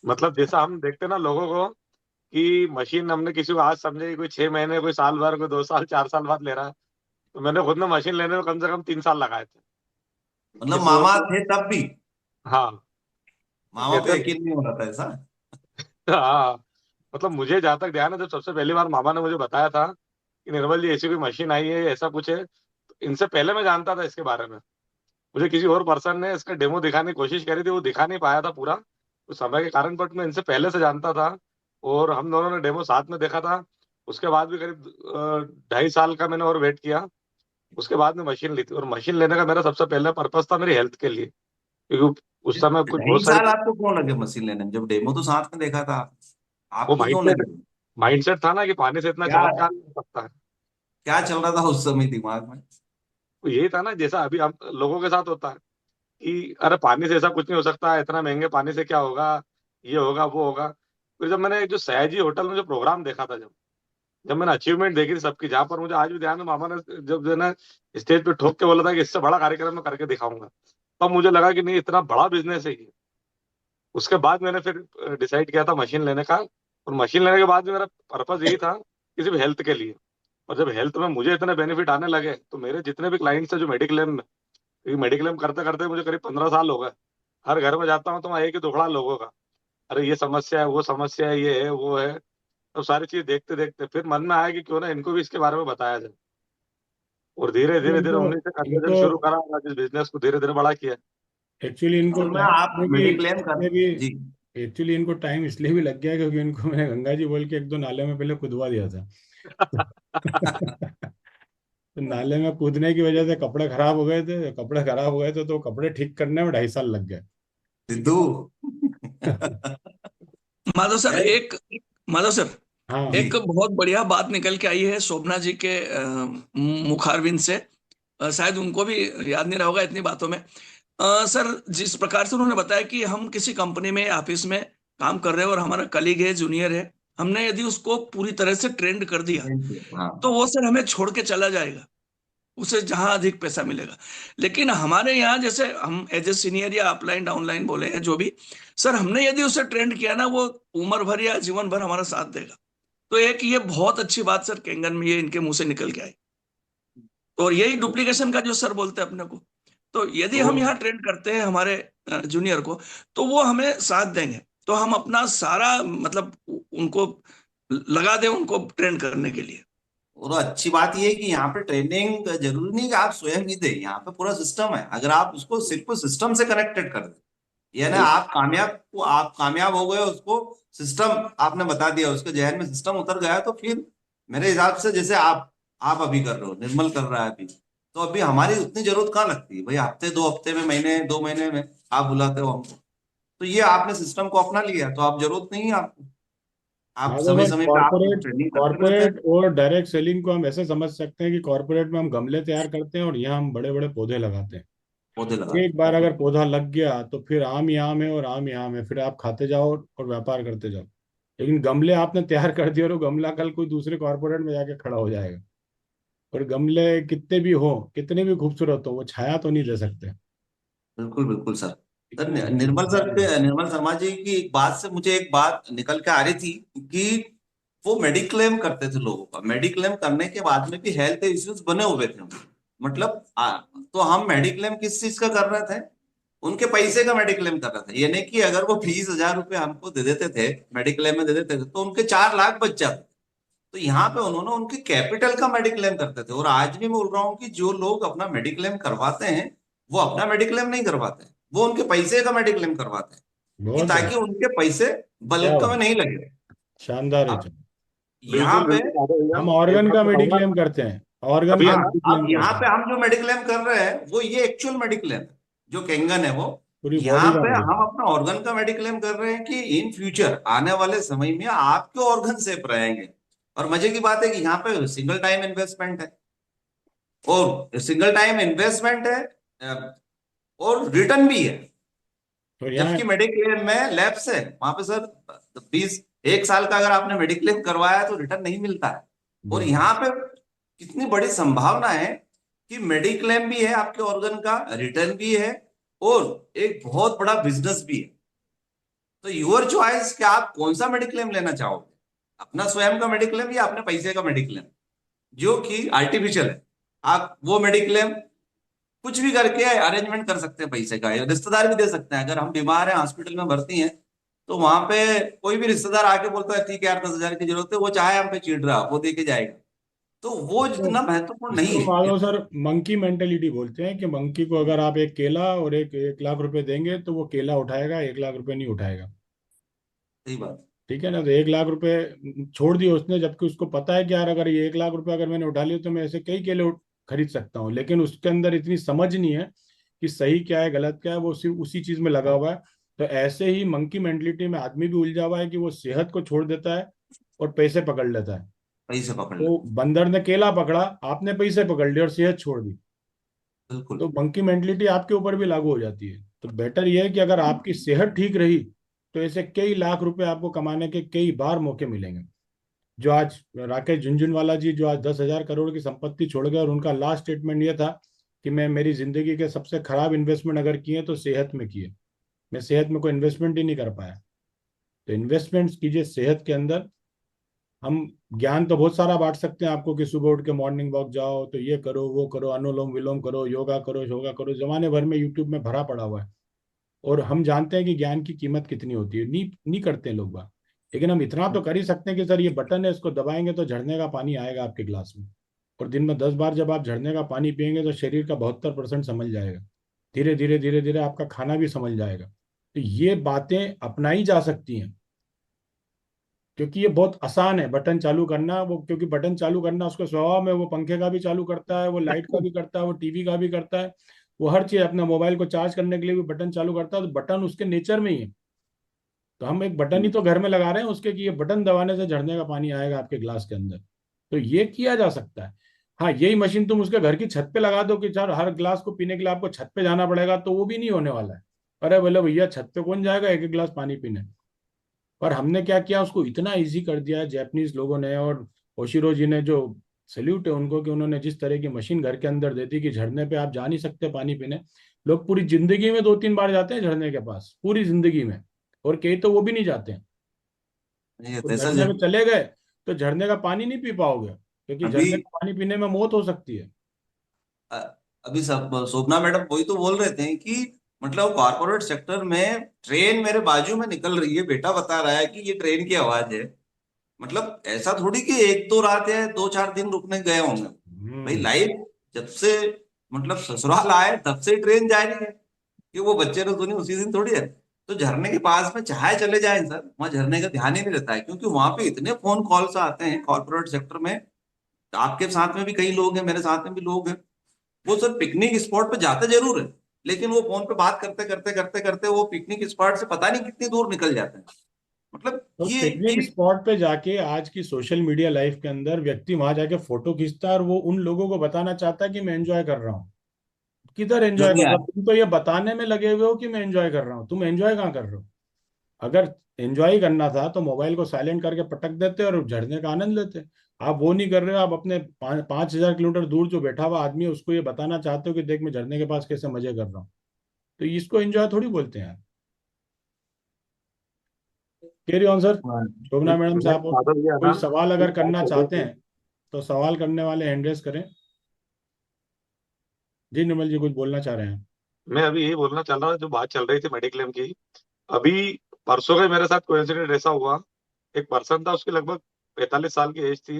मतलब जैसा हम देखते हैं ना लोगों को, कि मशीन हमने किसी को आज समझे कि कोई 6 महीने, कोई साल भर, कोई 2 साल 4 साल बाद ले रहा है, तो मैंने खुद ने मशीन लेने में कम से कम 3 साल लगाए थे। मतलब किसी और मामा को। थे तब भी हाँ। मामा कहते पे हैं। यकीन नहीं हो रहा था ऐसा? हाँ। मतलब मुझे जहां तक ध्यान है, जब सबसे पहली बार मामा ने मुझे बताया था कि निर्मल जी ऐसी कोई मशीन आई है, ऐसा कुछ है, तो इनसे पहले मैं जानता था इसके बारे में। मुझे किसी और पर्सन ने इसका डेमो दिखाने की कोशिश करी थी, वो दिखा नहीं पाया था पूरा उस समय के कारण, बट मैं इनसे पहले से जानता था। और हम दोनों ने डेमो साथ में देखा था। उसके बाद भी करीब 2.5 साल का मैंने और वेट किया। उसके बाद में मशीन ली थी, और मशीन लेने का मेरा सबसे पहला पर्पस था मेरी हेल्थ के लिए, क्योंकि उस समय कुछ ढाई बहुत सारी। साल आपको क्यों लगे मशीन लेने में, जब डेमो तो साथ में देखा था? वो आपकी क्यों माइंडसेट लगी? माइंडसेट था ना कि पानी से इतना क्या चमत्कार नहीं हो सकता है। क्या चल रहा था उस समय दिमाग में? तो यही था ना, जैसा अभी हम लोगों के साथ होता है कि अरे पानी से ऐसा कुछ नहीं हो सकता, इतना महंगे पानी से क्या होगा, ये होगा वो होगा। फिर जब मैंने जो सयाजी होटल में जो प्रोग्राम देखा था, जब जब मैंने अचीवमेंट देखी थी सबकी, जहां पर मुझे आज भी ध्यान है, मामा ने जब जो है ना स्टेज पे ठोक के बोला था कि इससे बड़ा कार्यक्रम मैं करके दिखाऊंगा, तब मुझे लगा कि नहीं, इतना बड़ा बिजनेस है ये। उसके बाद मैंने फिर डिसाइड किया था मशीन लेने का। और मशीन लेने के बाद भी मेरा पर्पज यही था कि सिर्फ हेल्थ के लिए। और जब हेल्थ में मुझे इतने बेनिफिट आने लगे, तो मेरे जितने भी क्लाइंट्स हैं जो मेडिक्लेम में, क्योंकि मेडिक्लेम करते करते मुझे करीब 15 साल हो गए, हर घर में जाता हूँ तो वहाँ एक ही दुखड़ा लोगों का, अरे ये समस्या है, वो समस्या है, ये है वो है। तो सारी चीज देखते देखते फिर मन में आया कि क्यों ना इनको भी इसके बारे में बताया जाए। और धीरे धीरे धीरे इनको उन्हीं से कन्वर्जन इनको शुरू करा, और इस बिजनेस को धीरे धीरे बड़ा किया। एक्चुअली इनको असल में टाइम आप इसलिए मेडिक्लेम कर। भी जी। एक्चुअली इनको टाइम इसलिए भी लग गया क्योंकि इनको मैंने गंगा जी बोल के 1-2 नाले में पहले कुदवा दिया था। तो नाले में कूदने की वजह से कपड़े खराब हो गए थे, तो कपड़े ठीक करने में 2.5 साल लग गए। सिद्धू। माधव सर, है। माधव सर, हाँ। जी। एक बहुत बढ़िया बात निकल के आई है शोभना जी के मुखारविंद से। शायद उनको भी याद नहीं रहा होगा इतनी बातों में। सर, जिस प्रकार से उन्होंने बताया कि हम किसी कंपनी में, ऑफिस में काम कर रहे हैं और हमारा कलीग है, जूनियर है, हमने यदि उसको पूरी तरह से ट्रेंड कर दिया हाँ तो वो सर हमें छोड़ के चला जाएगा, उसे जहां अधिक पैसा मिलेगा। लेकिन हमारे यहाँ जैसे हम एज ए सीनियर या अपलाइन डाउनलाइन बोले हैं जो भी, सर हमने यदि उसे ट्रेंड किया ना, वो उम्र भर या जीवन भर हमारा साथ देगा। तो एक ये बहुत अच्छी बात सर केंगन में ये इनके मुंह से निकल के आई। और यही डुप्लीकेशन का जो सर बोलते हैं अपने को, तो यदि तो हम यहाँ ट्रेंड करते हैं हमारे जूनियर को, तो वो हमें साथ देंगे। तो हम अपना सारा मतलब उनको लगा दें उनको ट्रेंड करने के लिए। और अच्छी बात यह है कि यहाँ पे ट्रेनिंग जरूरी नहीं कि आप स्वयं ही दें, यहाँ पे पूरा सिस्टम है। अगर आप उसको सिर्फ सिस्टम से कनेक्टेड कर दें, यानी आप कामयाब हो गए, उसको सिस्टम आपने बता दिया, उसके जहन में सिस्टम उतर गया, तो फिर मेरे हिसाब से जैसे आप अभी कर रहे हो, निर्मल कर रहा है अभी, तो अभी हमारी उतनी जरूरत कहाँ लगती है भाई? हफ्ते 2 हफ्ते में, महीने 2 महीने में आप बुलाते हो हमको, तो ये आपने सिस्टम को अपना लिया, तो आप जरूरत नहीं है आपको, आप हाँ, तो समय सर समय पे आप कॉर्पोरेट ट्रेनिंग करते रहते हैं। कॉर्पोरेट और डायरेक्ट सेलिंग को हम ऐसे समझ सकते हैं कि कॉर्पोरेट में हम गमले तैयार करते हैं और यहाँ हम बड़े बड़े पौधे लगाते हैं। पौधे लगाते एक हैं, बार बिल्कुल। अगर पौधा लग गया तो फिर आम ही आम है और आम ही आम है, फिर आप खाते जाओ और व्यापार करते जाओ। लेकिन गमले आपने तैयार कर दिए और वो गमला कल कोई दूसरे कॉर्पोरेट में जाके खड़ा हो जाएगा। और गमले कितने भी हो, कितने भी खूबसूरत हो, वो छाया तो नहीं दे सकते। बिल्कुल बिल्कुल सर। ठीक सर है ना, तो ये निर्मल शर्मा जी की एक बात से मुझे एक बात निकल के आ रही थी कि वो मेडिक्लेम करते थे लोगों का, मेडिक्लेम करने के बाद में भी हेल्थ इश्यूज बने हुए थे उनके। मतलब तो हम मेडिक्लेम किस चीज का कर रहे थे? उनके पैसे का मेडिक्लेम कर रहे थे। यानी कि अगर वो 20,000 रुपये हमको दे देते थे, मेडिक्लेम में दे देते थे, तो उनके 4 लाख बच जाते। तो यहाँ पे उन्होंने उनके कैपिटल का मेडिक्लेम करते थे। और आज भी मैं बोल रहा हूँ कि जो लोग अपना मेडिक्लेम करवाते हैं, वो अपना मेडिक्लेम नहीं करवाते, वो उनके पैसे का मेडिक्लेम करवाते हैं, कि बहुत ताकि बढ़िया। उनके पैसे क्या बल्क में बात, नहीं लगे। शानदार अब विचार। यहाँ बिल्कुल पे बिल्कुल माधव भैया, हम एक ऑर्गन बात का बताऊंगा। मेडिक्लेम करते हैं, ऑर्गन अभी का है हाँ, ना, अब मेडिक्लेम यहाँ करते पे हैं, हम जो मेडिक्लेम कर रहे हैं वो ये एक्चुअल मेडिक्लेम है, जो केंगन है वो। पूरी यहाँ बॉडी का पे हम मेडिक्लेम। अपना ऑर्गन का मेडिक्लेम कर रहे हैं कि इन फ्यूचर आने वाले समय में आपके ऑर्गन सेफ रहेंगे। और मजे की बात है कि यहाँ पे सिंगल टाइम इन्वेस्टमेंट है, और सिंगल टाइम इन्वेस्टमेंट है, और रिटर्न भी है। और यहाँ जबकि मेडिक्लेम में लैप्स है, वहां पे सर 1 साल का अगर आपने मेडिक्लेम करवाया तो रिटर्न नहीं मिलता है। और बिल्कुल। यहाँ पे कितनी बड़ी संभावना है कि मेडिक्लेम भी है, आपके ऑर्गन का रिटर्न भी है, और एक बहुत बड़ा बिजनेस भी है। तो यूर चॉइस कि आप कौन सा मेडिक्लेम लेना चाहोगे, अपना स्वयं का मेडिक्लेम या अपने पैसे का मेडिक्लेम, जो कि आर्टिफिशियल है। आप वो मेडिक्लेम कुछ भी करके अरेंजमेंट कर सकते हैं, पैसे का या रिश्तेदार भी दे सकते हैं। अगर हम बीमार हैं, हॉस्पिटल में भर्ती हैं, तो वहां पे कोई भी रिश्तेदार आके बोलता है ठीक है यार 10,000 की जरूरत है, वो चाहे हम पे चिढ़ रहा वो दे के जाएगा। तो वो तो जितना महत्वपूर्ण नहीं इसको है। मानो सर मंकी मेंटेलिटी बोलते हैं कि मंकी को अगर आप एक केला और एक लाख रुपए देंगे तो वो केला उठाएगा, 1 लाख रुपए नहीं उठाएगा। सही बात। ठीक है ना, तो 1 लाख रुपए छोड़ दिए उसने, जबकि उसको पता है कि यार अगर ये 1 लाख रुपए अगर मैंने उठा लिए तो मैं ऐसे कई केले खरीद सकता हूँ। लेकिन उसके अंदर इतनी समझ नहीं है कि सही क्या है गलत क्या है, वो सिर्फ उसी चीज में लगा हुआ है। तो ऐसे ही मंकी मेंटलिटी में आदमी भी उलझा हुआ है कि वो सेहत को छोड़ देता है और पैसे पकड़ लेता है। पैसे पकड़ तो लेते। बंदर ने केला पकड़ा, आपने पैसे पकड़ लिए और सेहत छोड़ दी। बिल्कुल। तो मंकी मेंटलिटी आपके ऊपर भी लागू हो जाती है। तो बेटर यह है कि अगर आपकी सेहत ठीक रही तो ऐसे कई लाख रुपए आपको कमाने के कई बार मौके मिलेंगे। जो आज राकेश झुनझुनवाला जी जो आज 10,000 करोड़ की संपत्ति छोड़ गए और उनका लास्ट स्टेटमेंट ये था कि मैं मेरी जिंदगी के सबसे खराब इन्वेस्टमेंट अगर किए तो सेहत में किए, मैं सेहत में कोई इन्वेस्टमेंट ही नहीं कर पाया। तो इन्वेस्टमेंट्स कीजिए सेहत के अंदर। हम ज्ञान तो बहुत सारा बांट सकते हैं आपको कि सुबह उठ के मॉर्निंग वॉक जाओ तो ये करो वो करो, अनुलोम विलोम करो, योगा करो, जमाने भर में यूट्यूब में भरा पड़ा हुआ है। और हम जानते हैं कि ज्ञान की कीमत कितनी होती है, नहीं नहीं करते हैं लोग बात। लेकिन हम इतना तो कर ही सकते हैं कि सर ये बटन है, इसको दबाएंगे तो झरने का पानी आएगा आपके ग्लास में। और दिन में 10 बार जब आप झरने का पानी पियेंगे तो शरीर का 72% समझ जाएगा। धीरे धीरे धीरे धीरे आपका खाना भी समझ जाएगा। तो ये बातें अपनाई जा सकती हैं, क्योंकि ये बहुत आसान है बटन चालू करना। वो क्योंकि बटन चालू करना उसके स्वभाव में, वो पंखे का भी चालू करता है, वो लाइट का भी करता है, वो टीवी का भी करता है, वो हर चीज, अपना मोबाइल को चार्ज करने के लिए भी बटन चालू करता है। तो बटन उसके नेचर में ही है। तो हम एक बटन ही तो घर में लगा रहे हैं उसके कि ये बटन दबाने से झरने का पानी आएगा आपके ग्लास के अंदर। तो ये किया जा सकता है। हाँ, यही मशीन तुम उसके घर की छत पे लगा दो कि यार हर गिलास को पीने के लिए आपको छत पे जाना पड़ेगा, तो वो भी नहीं होने वाला है। अरे बोले भैया छत पे कौन जाएगा एक एक गिलास पानी पीने। पर हमने क्या किया, उसको इतना इजी कर दिया है जैपनीज लोगों ने, और ओशिरो जी ने, जो सैल्यूट है उनको, कि उन्होंने जिस तरह की मशीन घर के अंदर दे दी कि झरने पे आप जा नहीं सकते पानी पीने। लोग पूरी जिंदगी में 2-3 बार जाते हैं झरने के पास, पूरी जिंदगी में, और कई तो वो भी नहीं जाते हैं। नहीं तो तैसा झरने में चले गए तो झरने का पानी नहीं पी पाओगे, क्योंकि अभी झरने का पानी पीने में मौत हो सकती है। अ, अभी सब शोभना मैडम वही तो बोल रहे थे कि मतलब कॉर्पोरेट सेक्टर में ट्रेन मेरे बाजू में निकल रही है, बेटा बता रहा है कि ये ट्रेन की आवाज है। मतलब ऐसा थोड़ी कि एक दो रात या 2-4 दिन रुकने गए होंगे भाई। हम्म। लाइफ जब से मतलब ससुराल आए तब से ट्रेन जा रही है, कि वो बच्चे ने सुनी उसी दिन थोड़ी है। तो झरने के पास में चाहे चले जाएं सर, वहां झरने का ध्यान ही नहीं रहता है, क्योंकि वहां पे इतने फोन कॉल्स आते हैं कॉर्पोरेट सेक्टर में। आपके साथ में भी कई लोग हैं, मेरे साथ में भी लोग हैं, वो सर पिकनिक स्पॉट पे जाते जरूर है, लेकिन वो फोन पे बात करते करते करते करते वो पिकनिक स्पॉट से पता नहीं कितनी दूर निकल जाते हैं। मतलब तो ये पिकनिक स्पॉट पे जाके आज की सोशल मीडिया लाइफ के अंदर व्यक्ति वहां जाके फोटो खींचता है, और वो उन लोगों को बताना चाहता है कि मैं एंजॉय कर रहा हूँ। किधर एंजॉय कर दुनिया रहा है। हूँ? तुम तो ये बताने में लगे हुए हो कि मैं एंजॉय कर रहा हूँ, तुम एंजॉय कहाँ कर रहे हो? अगर एंजॉय करना था तो मोबाइल को साइलेंट करके पटक देते और झरने का आनंद लेते। आप वो नहीं कर रहे हो, आप अपने 5,000 किलोमीटर दूर जो बैठा हुआ आदमी है उसको ये बताना चाहते हो कि देख मैं झरने के पास कैसे मजे कर रहा हूँ। तो इसको एंजॉय थोड़ी बोलते हैं यार। Carry on sir. हाँ। शोभना मैडम से आप माधव भैया कोई ना, सवाल एक अगर बात करना चल रही चाहते थी। हैं तो सवाल करने वाले हैंड रेस करें। जी निर्मल जी कुछ बोलना चाह रहे हैं। मैं अभी यही बोलना चाह रहा था, जो बात चल रही थी मेडिक्लेम की। अभी परसों का मेरे साथ कोइंसिडेंट ऐसा हुआ। एक पर्सन था, उसकी लगभग 45 साल की एज थी।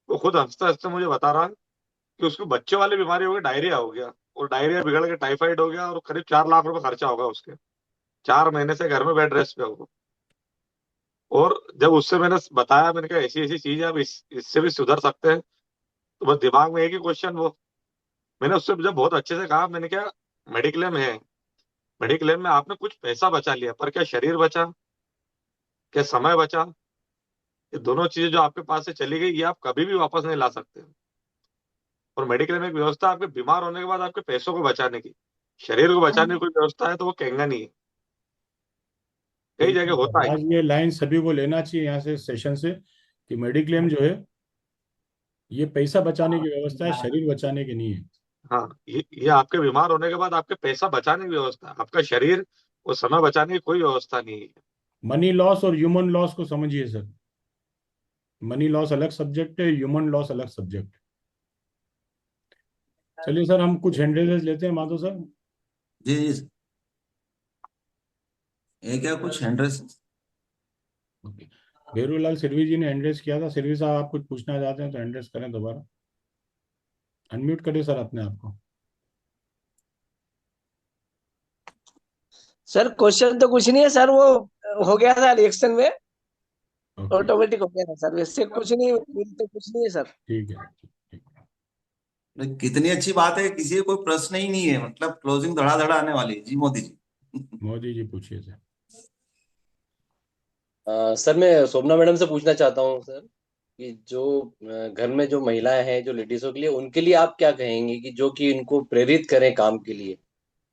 वो खुद हंसते हंसते मुझे बता रहा कि उसको बच्चों वाली बीमारी हो गई, डायरिया हो गया, और डायरिया बिगड़ के टाइफाइड हो गया, और करीब 4 लाख रुपए खर्चा होगा उसके। 4 महीने से घर में बेड रेस्ट पे हो। और जब उससे मैंने बताया, मैंने कहा ऐसी ऐसी चीज है, अब इससे भी सुधर सकते हैं। तो बस दिमाग में एक ही क्वेश्चन, वो मैंने उससे जब बहुत अच्छे से कहा, मैंने क्या, मेडिक्लेम है, मेडिक्लेम में आपने कुछ पैसा बचा लिया, पर क्या शरीर बचा, क्या समय बचा? ये दोनों चीजें जो आपके पास से चली गई, ये आप कभी भी वापस नहीं ला सकते। और मेडिक्लेम एक व्यवस्था आपके बीमार होने के बाद आपके पैसों को बचाने की, शरीर को बचाने की कोई व्यवस्था है तो वो कहना नहीं है। कई जगह बिल्कुल होता है। सर, आज ये लाइन सभी को लेना चाहिए यहाँ से सेशन से, कि मेडिक्लेम जो है ये पैसा बचाने की व्यवस्था है, शरीर बचाने की नहीं है। हाँ, ये आपके बीमार होने के बाद आपके पैसा बचाने की व्यवस्था है, आपका शरीर और समय बचाने की कोई व्यवस्था नहीं है। मनी लॉस और ह्यूमन लॉस को समझिए सर। मनी लॉस अलग सब्जेक्ट है, ह्यूमन लॉस अलग सब्जेक्ट। चलिए सर हम कुछ हैंडरेजेस लेते हैं माधो सर। जी जी। ये क्या कुछ हैंड्रेस। ओके। भेरूलाल सिरवी जी ने हैंडरेस किया था। सिरवी साहब आप कुछ पूछना चाहते हैं तो हैंडरेस करें दोबारा। अनम्यूट करिए सर अपने आप को। सर क्वेश्चन तो कुछ नहीं है सर, वो हो गया था रिएक्शन में, ओके। ऑटोमेटिक हो गया था सर, वैसे कुछ नहीं, तो कुछ नहीं है सर। ठीक है ठीक है। कितनी अच्छी बात है, किसी को कोई प्रश्न ही नहीं है, मतलब क्लोजिंग धड़ाधड़ आने वाली है जी मोदी जी। मोदी जी पूछिए सर। सर मैं शोभना मैडम से पूछना चाहता हूँ सर, कि जो घर में जो महिलाएं हैं, जो लेडीजों के लिए, उनके लिए आप क्या कहेंगे कि जो कि इनको प्रेरित करें काम के लिए।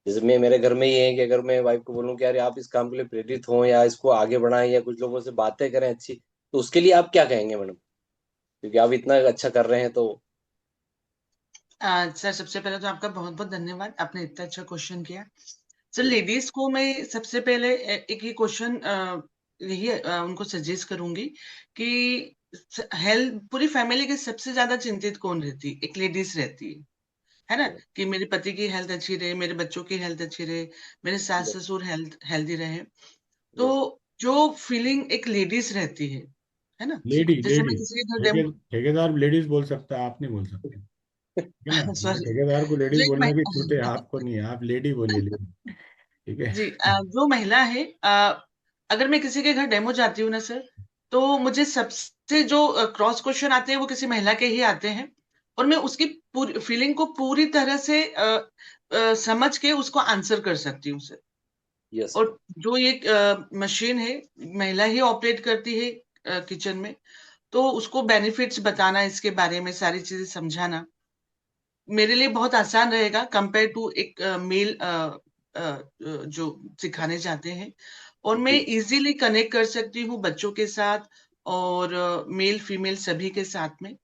जैसे मैं, मेरे घर में ये है कि अगर मैं वाइफ को बोलूँ कि यार आप इस काम के लिए प्रेरित हों या इसको आगे बढ़ाएं या कुछ लोगों से बातें करें अच्छी, तो उसके लिए आप क्या कहेंगे मैडम, क्योंकि आप इतना अच्छा कर रहे हैं तो। सर सबसे पहले तो आपका बहुत बहुत धन्यवाद, आपने इतना अच्छा क्वेश्चन किया। सर लेडीज को मैं सबसे पहले एक ही क्वेश्चन यही उनको सजेस्ट करूंगी कि हेल्थ, पूरी फैमिली की सबसे ज्यादा चिंतित कौन रहती है? एक लेडीज रहती है ना, कि मेरे पति की हेल्थ अच्छी रहे, मेरे बच्चों की हेल्थ अच्छी रहे, मेरे सास ससुर हेल्दी रहे। तो यस। जो फीलिंग एक लेडीज रहती है ना, लेडी जैसे लेडी मैं किसी के घर ठेकेदार लेडीज बोल सकता है, आप नहीं बोल सकते, ठीक है ना। सॉरी, ठेकेदार को लेडीज जो एक बोलने की छूट है, आपको नहीं है, आप लेडी बोलिए लेडी। ठीक है। जी, जो महिला है, अगर मैं किसी के घर डेमो जाती हूँ ना सर, तो मुझे सबसे जो क्रॉस क्वेश्चन आते हैं वो किसी महिला के ही आते हैं, और मैं उसकी पूरी फीलिंग को पूरी तरह से समझ के उसको आंसर कर सकती हूँ सर। यस। और जो ये मशीन है, महिला ही ऑपरेट करती है किचन में, तो उसको बेनिफिट्स बताना, इसके बारे में सारी चीजें समझाना, मेरे लिए बहुत आसान रहेगा कंपेयर टू एक मेल जो सिखाने जाते हैं, और मैं इजीली कनेक्ट कर सकती हूँ बच्चों के साथ और मेल फीमेल सभी के साथ में।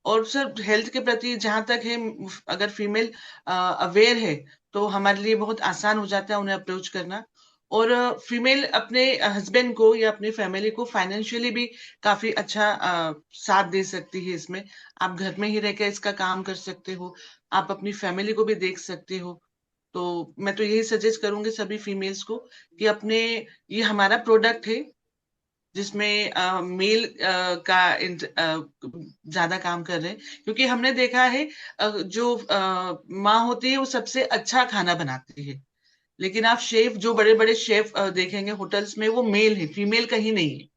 और सर हेल्थ के प्रति जहां तक है, अगर फीमेल अवेयर है तो हमारे लिए बहुत आसान हो जाता है उन्हें अप्रोच करना। और फीमेल अपने हस्बैंड को या अपनी फैमिली को फाइनेंशियली भी काफी अच्छा साथ दे सकती है इसमें। आप घर में ही रहकर इसका काम कर सकते हो, आप अपनी फैमिली को भी देख सकते हो। तो मैं तो यही सजेस्ट करूंगी सभी फीमेल्स को कि अपने, ये हमारा प्रोडक्ट है जिसमें मेल का ज्यादा काम कर रहे हैं, क्योंकि हमने देखा है जो माँ होती है वो सबसे अच्छा खाना बनाती है, लेकिन आप शेफ, जो बड़े बड़े शेफ देखेंगे होटल्स में, वो मेल है, फीमेल कहीं नहीं है।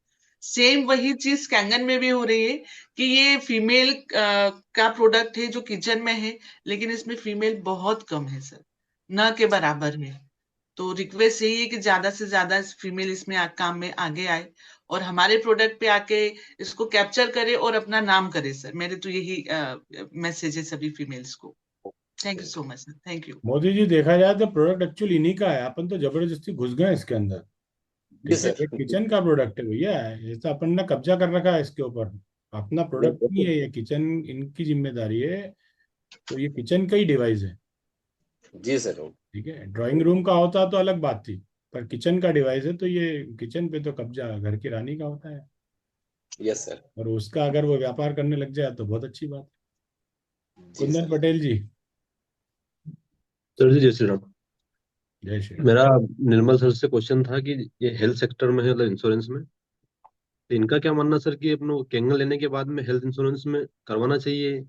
सेम वही चीज कैंगन में भी हो रही है कि ये फीमेल का प्रोडक्ट है जो किचन में है, लेकिन इसमें फीमेल बहुत कम है सर, न के बराबर है। तो रिक्वेस्ट यही है कि ज्यादा से ज्यादा फीमेल इसमें काम में आगे आए और हमारे प्रोडक्ट पे आके इसको कैप्चर करे और अपना नाम करे सर। मेरे तो यही मैसेज है सभी फीमेल्स को। Thank you so much sir, thank you. Modi ji, देखा जाए तो प्रोडक्ट एक्चुअली इन्हीं का है, अपन तो जबरदस्ती घुस गए इसके अंदर। जी ठीक है, सर। ये किचन का प्रोडक्ट है भैया, ये तो अपन ने कब्जा कर रखा है इसके ऊपर। अपना प्रोडक्ट नहीं है ये, किचन इनकी जिम्मेदारी है। तो ये किचन का ही डिवाइस है। जी सर। ठीक है, ड्राइंग रूम का होता तो अलग बात थी, पर किचन का डिवाइस है तो ये किचन पे तो कब्जा घर की रानी का होता है। Yes sir. और उसका अगर वो व्यापार करने लग जाए तो बहुत अच्छी बात है। जी कुंदन सर। पटेल जी, सर जी, जय श्री राम। जय श्री राम। मेरा निर्मल सर से क्वेश्चन था कि ये हेल्थ सेक्टर में है, मतलब इंश्योरेंस में, तो इनका क्या मानना सर कि अपने केंगल लेने के बाद में हेल्थ इंश्योरेंस में करवाना चाहिए?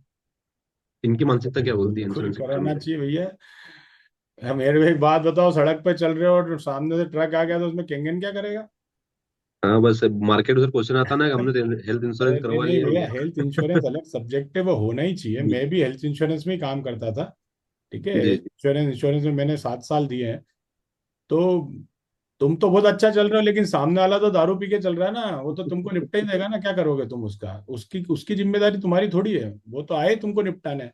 इनकी मानसिकता क्या बोलती है बिल्कुल इंश्योरेंस सेक्टर कराना में? चाहिए भैया। हम मेरे को एक बात बताओ, सड़क पे चल रहे हो और सामने से ट्रक आ गया तो उसमें केंगन क्या करेगा? हाँ, बस मार्केट में सर क्वेश्चन आता ना कि हमने हेल्थ इंश्योरेंस अरे नहीं करवा नहीं लिया। भैया, हेल्थ इंश्योरेंस अलग सब्जेक्ट है, वो होना ही चाहिए। जी मैं भी हेल्थ इंश्योरेंस में ही काम करता था। ठीक है, जी हेल्थ इंश्योरेंस इंश्योरेंस में मैंने 7 साल दिए हैं। तो तुम तो बहुत अच्छा चल रहे हो, लेकिन सामने वाला तो दारू पी के चल रहा है ना, वो तो तुमको निपटा ही देगा ना। क्या करोगे तुम उसका? उसकी उसकी जिम्मेदारी तुम्हारी थोड़ी है, वो तो आए तुमको निपटाने।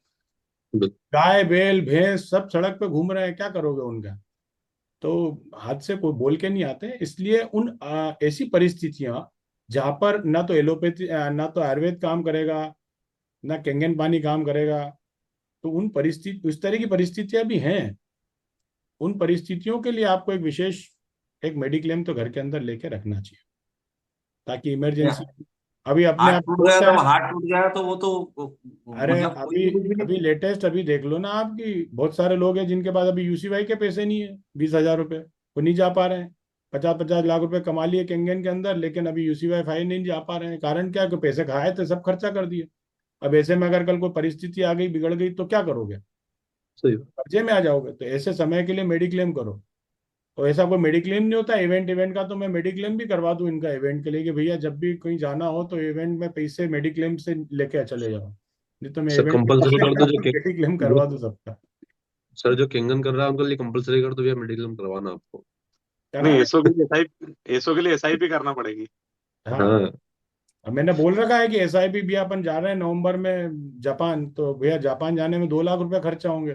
बिल- गाय बैल भैंस सब सड़क पे घूम रहे हैं, क्या करोगे उनका? तो हाथ से कोई बोल के नहीं आते, इसलिए उन ऐसी परिस्थितियां जहां पर ना तो एलोपैथी ना तो आयुर्वेद काम करेगा, ना केंगन पानी काम करेगा, तो उन परिस्थिति, उस तरह की परिस्थितियां भी हैं। उन परिस्थितियों के लिए आपको एक विशेष एक मेडिक्लेम तो घर के अंदर लेके रखना चाहिए, ताकि इमरजेंसी। अभी अपने हाथ आप टूट को गया पता तो है। हाथ टूट गया तो वो तो अरे मतलब कोई अभी भी कुछ भी नहीं। अभी लेटेस्ट अभी देख लो ना, आपकी बहुत सारे लोग हैं जिनके पास अभी यूसीवाई के पैसे नहीं है, 20,000 रुपए, वो नहीं जा पा रहे हैं। 50-50 लाख रुपए कमा लिए केंगन के अंदर, लेकिन अभी यूसीवाई फाइन नहीं जा पा रहे हैं। कारण क्या? कि पैसे खाए थे, सब खर्चा कर दिए। अब ऐसे में अगर कल कोई परिस्थिति आ गई, बिगड़ गई, तो क्या करोगे? सही। कर्जे में आ जाओगे। तो ऐसे समय के लिए मेडिक्लेम करो। तो ऐसा कोई मेडिक्लेम नहीं होता इवेंट इवेंट का, तो मैं मेडिक्लेम भी करवा दूं इनका इवेंट के लिए कि भैया जब भी कहीं जाना हो तो इवेंट में पैसे मेडिक्लेम से लेके चले जाओ। नहीं तो मैं सर इवेंट कंपलसरी कर दो, मेडिक्लेम जो करवा दूं सबका। सर जो केंगन कर रहा है उनके लिए कंपलसरी कर दो भैया, मेडिक्लेम करवाना आपको। नहीं, कराना। एसओ के लिए एसआईपी करना पड़ेगी। हाँ, हाँ। अब मैंने बोल रखा है कि एसआईपी भी अपन जा रहे हैं नवंबर में जापान, तो भैया जापान जाने में 2 लाख रुपए खर्चा होंगे।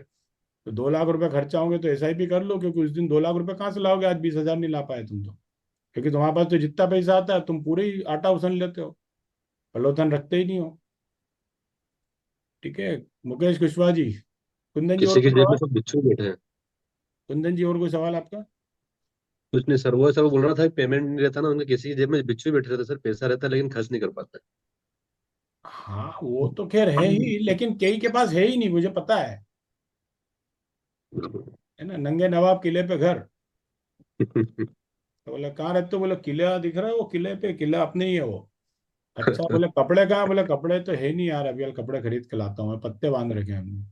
तो 2 लाख रुपए खर्चा होंगे तो एसआईपी कर लो, क्योंकि उस दिन 2 लाख रुपए कहाँ से लाओगे? आज 20,000 नहीं ला पाए तुम तो, क्योंकि तुम्हारे पास तो जितना पैसा आता है तुम पूरे ही आटा उसन लेते हो, पलोथन रखते ही नहीं हो। ठीक है, मुकेश कुशवाहा जी। कुंदन जी, और किसी की कोई जेब में सवाल? सब बिच्छू बैठे हैं। कुंदन जी, और कोई सवाल आपका? कुछ नहीं सर, वो सर वो बोल रहा था पेमेंट नहीं रहता ना उनके, किसी की जेब में बिच्छू बैठे रहते सर, पैसा रहता है लेकिन खर्च नहीं कर पाते। हाँ, वो तो खैर है ही, लेकिन कई के पास है ही नहीं, मुझे पता बिल्कुल। है ना। नंगे नवाब किले पे घर। तो बोले कहाँ रहते हो? बोले किला दिख रहा है, वो किले पे, किला अपने ही है वो। अच्छा, बोले कपड़े कहाँ? बोले कपड़े तो है नहीं यार, अभी यार कपड़े खरीद के लाता हूँ मैं, पत्ते बांध रखे हैं हमने।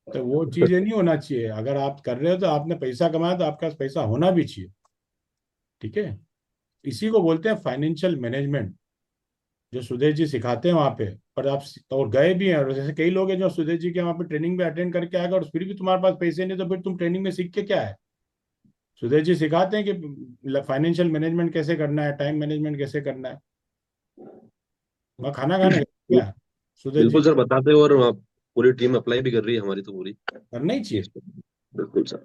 तो वो चीजें नहीं होना चाहिए। अगर आप कर रहे हो तो आपने पैसा कमाया तो आपके पास पैसा होना भी चाहिए। ठीक है, इसी को बोलते हैं फाइनेंशियल मैनेजमेंट, जो सुदेश जी सिखाते हैं वहां पे। पर आप और गए भी हैं, और जैसे कई लोग हैं जो सुदेश जी के वहां पे ट्रेनिंग पे अटेंड करके आ गए और फिर भी तुम्हारे पास पैसे नहीं, तो फिर तुम ट्रेनिंग में सीख के क्या है? सुदेश जी सिखाते हैं कि फाइनेंशियल मैनेजमेंट कैसे करना है, टाइम मैनेजमेंट कैसे करना है। वहाँ खाना खाने गए क्या सुदेश जी? बिल्कुल सर बताते हो, और पूरी टीम अप्लाई भी कर रही है हमारी तो पूरी करना ही चाहिए। इस पे। बिल्कुल सर।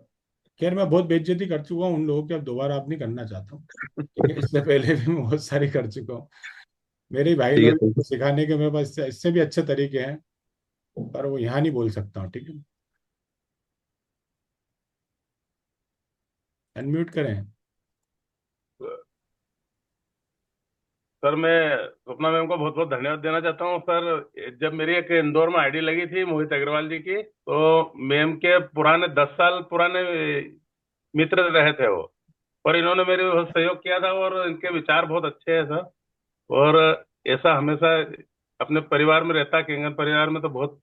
खैर मैं बहुत बेइज्जती कर चुका हूँ उन लोगों की, अब दोबारा आप नहीं करना चाहता हूँ। ठीक है, इससे पहले भी मैं बहुत सारी कर चुका हूँ। मेरे भाई ठीक है लोग सर। सिखाने के मेरे पास इससे भी अच्छे तरीके हैं, पर वो यहाँ नहीं बोल सकता हूँ। ठीक है, अनम्यूट करें। सर मैं स्वप्ना मैम को बहुत बहुत धन्यवाद देना चाहता हूँ सर। जब मेरी एक इंदौर में आईडी लगी थी मोहित अग्रवाल जी की, तो मैम के पुराने 10 साल पुराने मित्र रहे थे वो, और इन्होंने मेरे बहुत सहयोग किया था, और इनके विचार बहुत अच्छे हैं सर। और ऐसा हमेशा अपने परिवार में रहता है, किंगन परिवार में तो बहुत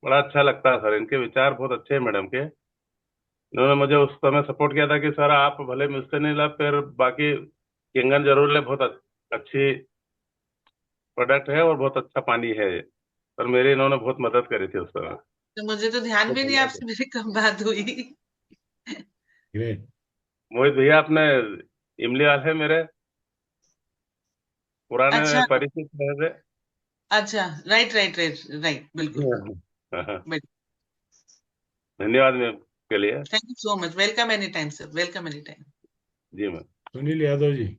बड़ा अच्छा लगता है सर। इनके विचार बहुत अच्छे हैं मैडम के। इन्होंने मुझे उस समय सपोर्ट किया था कि सर आप भले मुझसे नहीं ला, फिर बाकी किंगन जरूर ले, बहुत अच्छी प्रोडक्ट है और बहुत अच्छा पानी है। पर मेरी इन्होंने बहुत मदद करी थी उस समय। तो मुझे तो ध्यान भी नहीं धन्यवाद आपसे मेरी कब बात हुई। ग्रेट। मोहित भैया अपने इमली वाले है, मेरे पुराने अच्छा, परिचित रहे थे। अच्छा, राइट राइट राइट राइट, बिल्कुल। हाँ। धन्यवाद मैम के लिए। Thank you so much, welcome any time sir, welcome any time. जी मैम। सुनील यादव जी।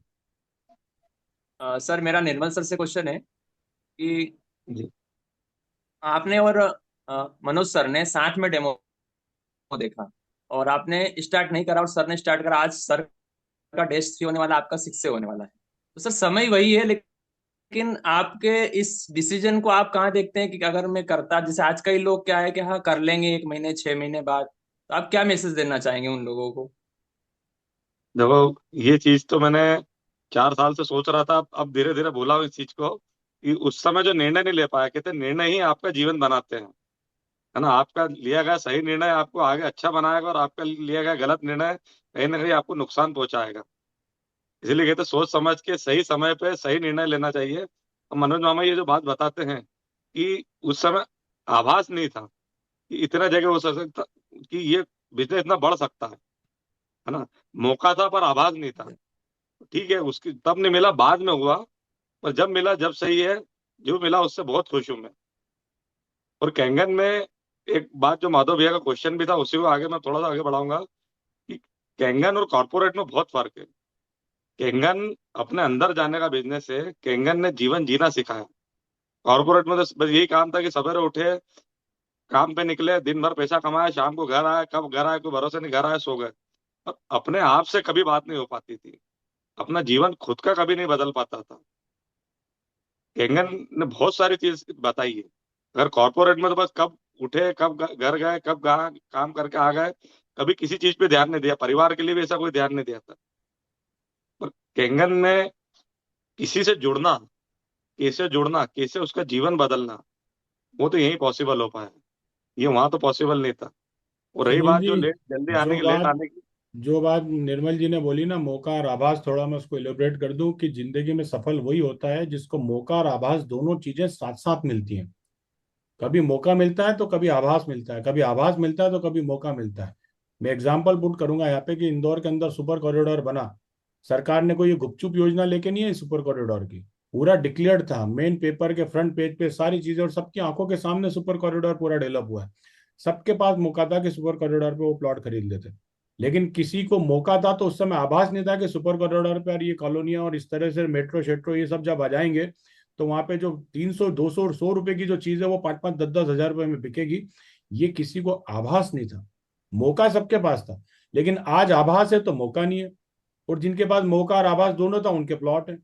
सर मेरा निर्मल सर से क्वेश्चन है कि जी। आपने और मनोज सर ने साथ में डेमो देखा, और आपने स्टार्ट नहीं करा और सर ने स्टार्ट करा। आज सर का डैश 3 होने वाला, आपका 6 से होने वाला है। तो सर समय वही है, लेकिन आपके इस डिसीजन को आप कहाँ देखते हैं कि अगर मैं करता, जैसे आज कई लोग क्या है कि हाँ कर लेंगे 1 महीने 6 महीने बाद, तो आप क्या मैसेज देना चाहेंगे उन लोगों को? देखो, ये चीज तो मैंने 4 साल से सोच रहा था, अब धीरे धीरे भूला हूँ इस चीज को, कि उस समय जो निर्णय नहीं ले पाया, कहते निर्णय ही आपका जीवन बनाते हैं, है ना। आपका लिया गया सही निर्णय आपको आगे अच्छा बनाएगा, और आपका लिया गया गलत निर्णय कहीं ना कहीं आपको नुकसान पहुंचाएगा। इसीलिए कहते सोच समझ के सही समय पे सही निर्णय लेना चाहिए। और मनोज मामा ये जो बात बताते हैं कि उस समय आभास नहीं था कि इतना जगह हो सकता, कि ये बिजनेस इतना बढ़ सकता है ना। मौका था पर आभास नहीं था। ठीक है, उसकी तब नहीं मिला, बाद में हुआ, पर जब मिला, जब सही है, जो मिला उससे बहुत खुश हूं मैं। और कैंगन में एक बात जो माधव भैया का क्वेश्चन भी था, उसी को आगे मैं थोड़ा सा आगे बढ़ाऊंगा, कि कैंगन और कॉर्पोरेट में बहुत फर्क है। कैंगन अपने अंदर जाने का बिजनेस है, कैंगन ने जीवन जीना सिखाया। कॉर्पोरेट में तो बस यही काम था कि सवेरे उठे, काम पे निकले, दिन भर पैसा कमाया, शाम को घर आया, कब घर आया कोई भरोसा नहीं, घर आया सो गए। और अपने आप से कभी बात नहीं हो पाती थी, अपना जीवन खुद का कभी नहीं बदल पाता था। केंगन ने बहुत सारी चीज बताई है। अगर कॉर्पोरेट में तो बस कब उठे, कब घर गए, कब काम करके आ गए, कभी किसी चीज पे ध्यान नहीं दिया, परिवार के लिए भी ऐसा कोई ध्यान नहीं दिया था। पर केंगन ने किसी से जुड़ना, कैसे जुड़ना, कैसे उसका जीवन बदलना, वो तो यही पॉसिबल हो पाया। ये वहां तो पॉसिबल नहीं था। और रही सुनील बात जो जी, लेट जल्दी आने जो की, लेट बात आने की। जो बात निर्मल जी ने बोली ना, मौका और आभास, थोड़ा मैं उसको इलेबरेट कर दूं कि जिंदगी में सफल वही होता है जिसको मौका और आभास दोनों चीजें साथ साथ मिलती हैं। कभी मौका मिलता है तो कभी आभास मिलता है, कभी आभास मिलता है तो कभी मौका मिलता है। मैं एग्जांपल पुट करूंगा यहाँ पे कि इंदौर के अंदर सुपर कॉरिडोर बना। सरकार ने कोई ये गुपचुप योजना लेके नहीं है सुपर कॉरिडोर की, पूरा डिक्लेयर्ड था, मेन पेपर के फ्रंट पेज पे सारी चीजें, और सबकी आंखों के सामने सुपर कॉरिडोर पूरा डेवलप हुआ है। सबके पास मौका था कि सुपर कॉरिडोर पे वो प्लॉट खरीद लेते। लेकिन किसी को मौका था तो उस समय आभास नहीं था कि सुपर कॉरिडोर पर ये कॉलोनियां और इस तरह से मेट्रो शेट्रो ये सब जब आ जाएंगे, तो वहां पे जो 300 200 और 100 रुपए की जो चीज है वो 5 5 10 10 हजार रुपए में बिकेगी, ये किसी को आभास नहीं था। मौका सबके पास था, लेकिन आज आभास है तो मौका नहीं है। और जिनके पास मौका और आभास दोनों था उनके प्लॉट है,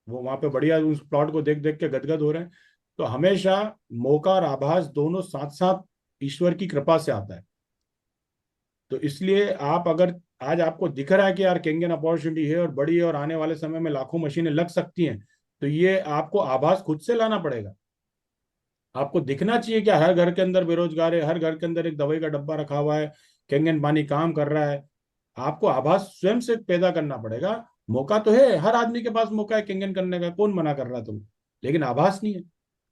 वो वहां पे बढ़िया उस प्लॉट को देख देख के गदगद हो रहे हैं। तो हमेशा मौका और आभास दोनों साथ साथ ईश्वर की कृपा से आता है। तो इसलिए आप अगर आज आपको दिख रहा है कि यार केंगन अपॉर्चुनिटी है और बड़ी है और आने वाले समय में लाखों मशीनें लग सकती हैं, तो ये आपको आभास खुद से लाना पड़ेगा। आपको दिखना चाहिए कि हर घर के अंदर बेरोजगार है, हर घर के अंदर एक दवाई का डब्बा रखा हुआ है, केंगन पानी काम कर रहा है। आपको आभास स्वयं से पैदा करना पड़ेगा। मौका तो है, हर आदमी के पास मौका है केंगन करने का, कौन मना कर रहा है तुम, लेकिन आभास नहीं है।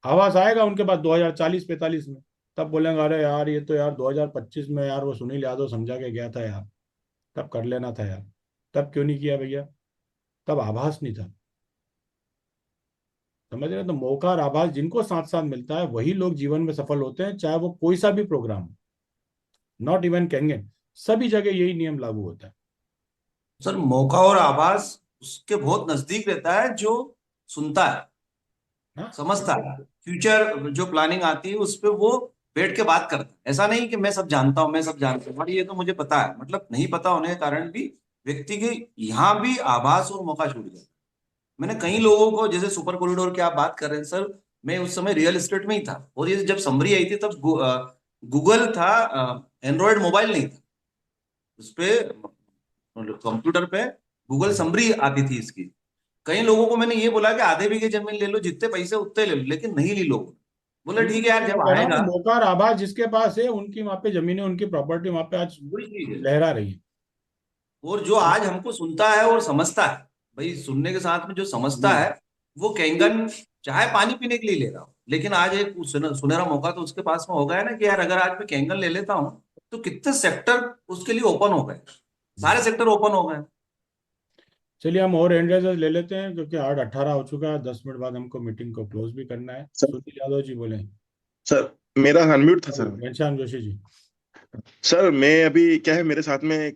आभास आएगा उनके पास 2040 45 में, तब बोलेंगे अरे यार ये तो यार 2025 में यार वो सुनील यादव समझा के गया था यार, तब कर लेना था यार, तब क्यों नहीं किया भैया, तब आभास नहीं था। समझ रहे हैं? तो मौका और आभास जिनको साथ साथ मिलता है वही लोग जीवन में सफल होते हैं, चाहे वो कोई सा भी प्रोग्राम हो। नॉट इवन कैंगन, सभी जगह यही नियम लागू होता है। सर मौका और आभास उसके बहुत नजदीक रहता है जो सुनता है, हाँ, समझता है, फ्यूचर जो प्लानिंग आती है उस पे वो बैठ के बात करता है। ऐसा नहीं कि मैं सब जानता हूँ, मैं सब जानता हूँ और ये तो मुझे पता है, मतलब नहीं पता होने के कारण भी व्यक्ति के यहाँ भी आभास और मौका छूट जाता है। मैंने कई लोगों को, जैसे सुपर कॉरिडोर की आप बात कर रहे हैं सर, मैं उस समय रियल एस्टेट में ही था और ये जब समरी आई थी तब गूगल था, एंड्रॉयड मोबाइल नहीं था उस पे, कंप्यूटर पे गूगल समरी आती थी इसकी। कई लोगों को मैंने ये बोला कि आधे बीघे जमीन ले लो, जितने पैसे उतने ले लो, लेकिन नहीं ली लोगों ने। बोले ठीक है यार, मैं जब कह रहा हूँ आएगा। कि मौका और आभास जिसके पास है उनकी वहां पे जमीनें, उनकी प्रॉपर्टी वहां पे आज वही चीज है। लहरा रही है। और जो आज हमको सुनता है और समझता है, भाई सुनने के साथ में जो समझता हम्म। है, वो कैंगन चाहे पानी पीने के लिए ले रहा हो, लेकिन आज एक सुनहरा मौका तो उसके पास में हो गया है ना कि यार अगर आज मैं कैंगन ले लेता हूँ तो कितने सेक्टर उसके लिए ओपन हो गए, सारे सेक्टर ओपन हो गए। चलिए हम और एंड्रेजर्स ले लेते हैं क्योंकि 8:18 हो चुका है, 10 मिनट बाद हमको मीटिंग को क्लोज भी करना है। सर सुनील यादव जी बोले। सर मेरा अनम्यूट था सर। घनश्याम जोशी जी। सर मैं अभी क्या है, मेरे साथ में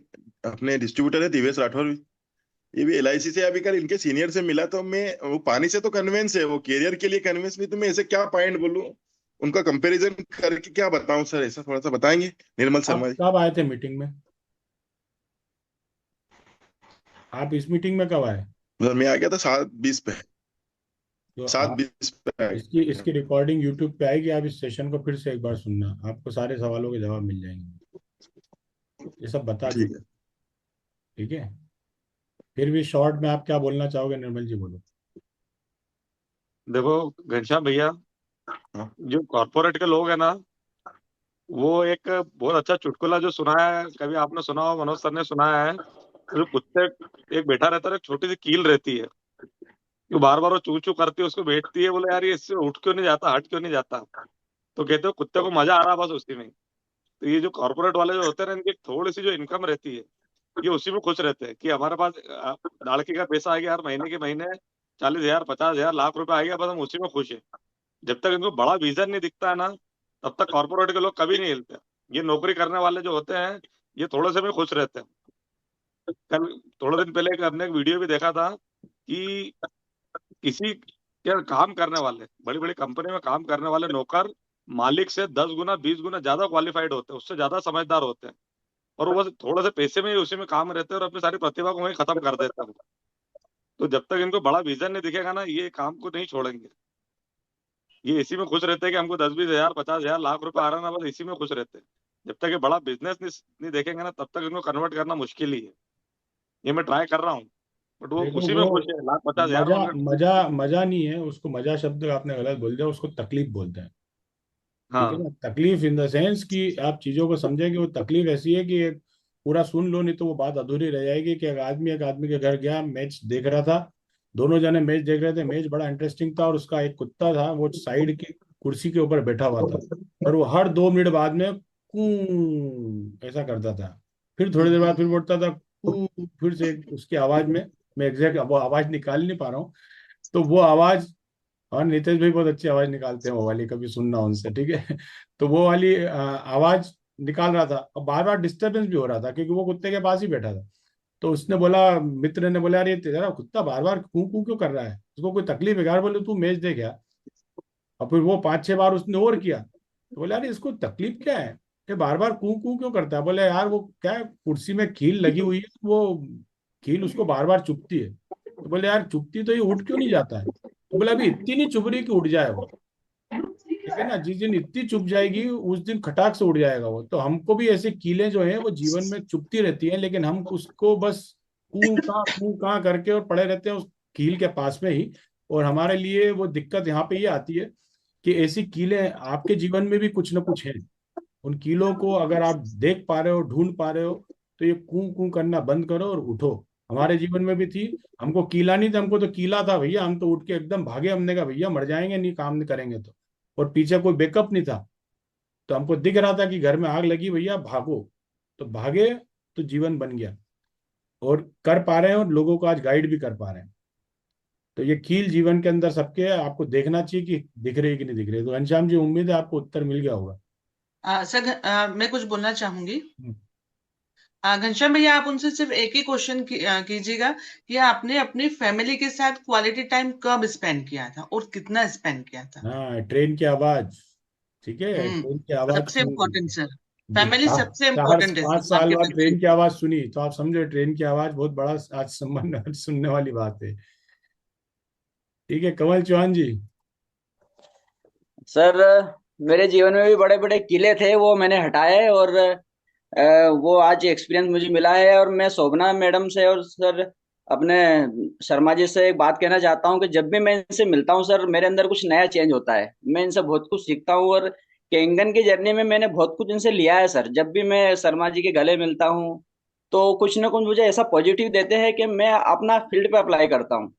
अपने डिस्ट्रीब्यूटर है दिवेश राठौर, ये भी एलआईसी से। अभी कल इनके सीनियर से मिला तो मैं, वो पानी से तो कन्विंस है, वो कैरियर के लिए कन्विंस नहीं, तो मैं ऐसे क्या पॉइंट बोलूं, उनका कंपैरिजन करके क्या बताऊं सर, ऐसा थोड़ा सा बताएंगे निर्मल आप शर्मा जी। कब आए थे मीटिंग में? आप इस मीटिंग में कब आए? सर मैं आ गया था 7:20 पे, तो सात आप बीस पे आ इसकी गया। इसकी रिकॉर्डिंग यूट्यूब पे आएगी, आप इस सेशन को फिर से एक बार सुनना, आपको सारे सवालों के जवाब मिल जाएंगे। ये सब बता ठीक चुके। है। ठीक है। फिर भी शॉर्ट में आप क्या बोलना चाहोगे निर्मल जी, बोलो। देखो घनश्याम भैया, हाँ। जो कॉर्पोरेट के लोग हैं ना, वो एक बहुत अच्छा चुटकुला जो सुना है, कभी आपने सुना हो, मनोज सर ने सुना है। जो कुत्ते, एक बैठा रहता है, एक छोटी सी कील रहती है, जो बार बार वो चू चू करती है, उसको बैठती है, बोले यार ये इससे उठ क्यों नहीं जाता, हट क्यों नहीं जाता। तो कहते हो कुत्ते को मजा आ रहा बस उसी में। तो ये जो कॉर्पोरेट वाले जो होते हैं ना, इनकी थोड़ी सी जो इनकम रहती है, ये उसी में खुश रहते हैं कि हमारे पास दाड़की का पैसा आ गया, हर महीने के महीने 40,000 50,000 लाख रुपए आ गया, बस हम उसी में खुश है। जब तक इनको बड़ा विजन नहीं दिखता है ना, तब तक कॉर्पोरेट के लोग कभी नहीं हिलते। ये नौकरी करने वाले जो होते हैं, ये थोड़े से में खुश रहते हैं। कल थोड़े दिन पहले हमने एक वीडियो भी देखा था कि किसी के काम करने वाले, बड़ी बड़ी कंपनी में काम करने वाले नौकर मालिक से 10 गुना 20 गुना ज्यादा क्वालिफाइड होते हैं, उससे ज्यादा समझदार होते हैं, और वो बस थोड़े से पैसे में ही उसी में काम रहते हैं और अपनी सारी प्रतिभा को वहीं खत्म कर देते हैं। तो जब तक इनको बड़ा विजन नहीं दिखेगा ना, ये काम को नहीं छोड़ेंगे। ये इसी में खुश रहते हैं कि हमको 10 20 हजार 50,000 लाख रुपए आ रहा है ना, बस इसी में खुश रहते हैं। जब तक ये बड़ा बिजनेस नहीं देखेंगे ना, तब तक इनको कन्वर्ट करना मुश्किल ही है। ये मैं ट्राई कर रहा हूँ, बट वो देखो उसी में वो खुश है, लाख 50,000 में मजा उनका। मजा मजा नहीं है उसको, मजा शब्द आपने गलत बोल दिया, उसको तकलीफ बोलते हैं। ठीक है हाँ। ना? तकलीफ इन द सेंस कि आप चीजों को समझे कि वो तकलीफ ऐसी है कि एक पूरा सुन लो, नहीं तो वो बात अधूरी रह जाएगी। कि एक आदमी के घर गया, मैच देख रहा था, दोनों जने मैच देख रहे थे, मैच बड़ा इंटरेस्टिंग था और उसका एक कुत्ता था वो साइड की कुर्सी के ऊपर बैठा हुआ था और वो हर 2 मिनट बाद में कू ऐसा करता था। फिर थोड़ी देर बाद फिर बोलता था कू, फिर से उसकी आवाज में, मैं एग्जैक्ट वो आवाज निकाल नहीं पा रहा हूँ, तो वो आवाज, और नितेश भाई बहुत अच्छी आवाज निकालते हैं वो वाली, कभी सुनना उनसे। ठीक है। तो वो वाली आवाज निकाल रहा था और बार बार डिस्टरबेंस भी हो रहा था क्योंकि वो कुत्ते के पास ही बैठा था। तो उसने बोला, मित्र ने बोला, अरे तेरा कुत्ता बार बार कू कू क्यों कर रहा है, उसको कोई तकलीफ है क्या? बोले तू मैच देख यार। और फिर वो 5 6 बार उसने और किया, तो बोले यार इसको तकलीफ क्या है, ये बार बार कू कू क्यों करता है? बोले यार वो क्या है, कुर्सी में कील लगी हुई है, वो कील उसको बार बार चुभती है। तो बोले यार चुभती तो ये उठ क्यों नहीं जाता है? तो बोले अभी इतनी नहीं चुभ रही कि उठ जाए वो। ठीक है ना? जिस दिन इतनी चुभ जाएगी उस दिन खटाक से उड़ जाएगा वो। तो हमको भी ऐसे कीलें जो है वो जीवन में चुभती रहती हैं, लेकिन हम उसको बस कू का करके और पड़े रहते हैं उस कील के पास में ही। और हमारे लिए वो दिक्कत यहाँ पे ये आती है कि ऐसी कीलें आपके जीवन में भी कुछ ना कुछ है। उन कीलों को अगर आप देख पा रहे हो, ढूंढ पा रहे हो, तो ये कू कू करना बंद करो और उठो। हमारे जीवन में भी थी, हमको कीला नहीं था, हमको तो कीला था भैया, हम तो उठ के एकदम भागे, हमने कहा भैया मर जाएंगे नहीं काम नहीं करेंगे तो। और पीछे कोई बैकअप नहीं था, तो हमको दिख रहा था कि घर में आग लगी, भैया भागो, तो भागे, तो जीवन बन गया। और कर पा रहे हैं और लोगों को आज गाइड भी कर पा रहे हैं। तो ये कील जीवन के अंदर सबके है, आपको देखना चाहिए कि दिख रही है कि नहीं दिख रही है। तो घनश्याम जी, उम्मीद है आपको उत्तर मिल गया होगा। सर, मैं कुछ बोलना चाहूंगी। हम्म। घनश्याम भैया, आप उनसे सिर्फ एक ही क्वेश्चन कीजिएगा कि आपने अपनी फैमिली के साथ क्वालिटी टाइम कब स्पेंड किया था और कितना स्पेंड किया था। हाँ, ट्रेन की आवाज, ठीक है, ट्रेन की आवाज सबसे सुनी। इम्पोर्टेंट सर, जी, फैमिली चार सबसे चार इम्पोर्टेंट है 5 साल आपके बाद बच्चे ट्रेन की को। आवाज सुनी, तो आप समझो ट्रेन की आवाज बहुत बड़ा आज संबंध सुनने वाली बात है। ठीक है, कमल चौहान जी। सर, मेरे जीवन में भी बड़े बड़े किले थे, वो मैंने हटाए, और वो आज एक्सपीरियंस मुझे मिला है। और मैं शोभना मैडम से और सर अपने शर्मा जी से एक बात कहना चाहता हूँ कि जब भी मैं इनसे मिलता हूँ सर, मेरे अंदर कुछ नया चेंज होता है। मैं इनसे बहुत कुछ सीखता हूँ, और केंगन की जर्नी में मैंने बहुत कुछ इनसे लिया है सर। जब भी मैं शर्मा जी के गले मिलता हूँ तो कुछ ना कुछ मुझे ऐसा पॉजिटिव देते हैं कि मैं अपना फील्ड पे अप्लाई करता हूँ।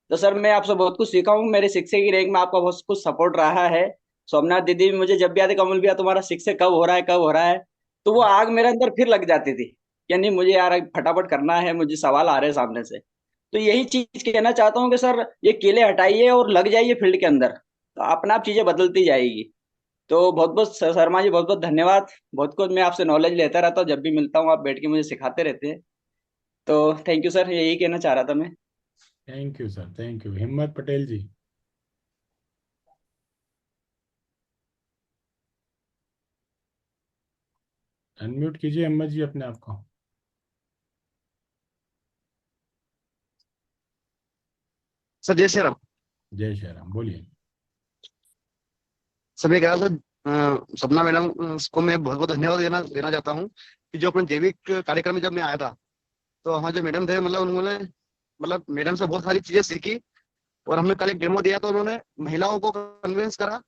तो सर, मैं आपसे बहुत कुछ सीखा हूँ। मेरे शिक्षक की रैंक में आपका बहुत कुछ सपोर्ट रहा है। सोमनाथ दीदी भी मुझे जब भी आते, कमल भैया तुम्हारा शिक्षक कब हो रहा है, कब हो रहा है, तो वो आग मेरे अंदर फिर लग जाती थी कि नहीं, मुझे यार फटाफट करना है, मुझे सवाल आ रहे हैं सामने से। तो यही चीज कहना चाहता हूँ कि सर, ये किले हटाइए और लग जाइए फील्ड के अंदर, तो अपने आप चीजें बदलती जाएगी। तो बहुत बहुत शर्मा जी, बहुत बहुत धन्यवाद। बहुत कुछ मैं आपसे नॉलेज लेता रहता हूँ, जब भी मिलता हूँ आप बैठ के मुझे सिखाते रहते हैं। तो थैंक यू सर, यही कहना चाह रहा था मैं। Thank you sir, thank you. हिम्मत पटेल जी। अनम्यूट कीजिए हिम्मत जी अपने आप को। सर जय श्री राम। जय श्री राम, बोलिए। सर मैं कह रहा था, सपना मैडम को मैं बहुत बहुत धन्यवाद देना देना चाहता हूँ कि जो अपने जैविक कार्यक्रम में जब मैं आया था, तो हमारे जो मैडम थे, मतलब उन्होंने, मतलब मैडम से बहुत सारी चीजें सीखी। और हमने कल एक डेमो दिया तो उन्होंने महिलाओं को कन्विंस करा,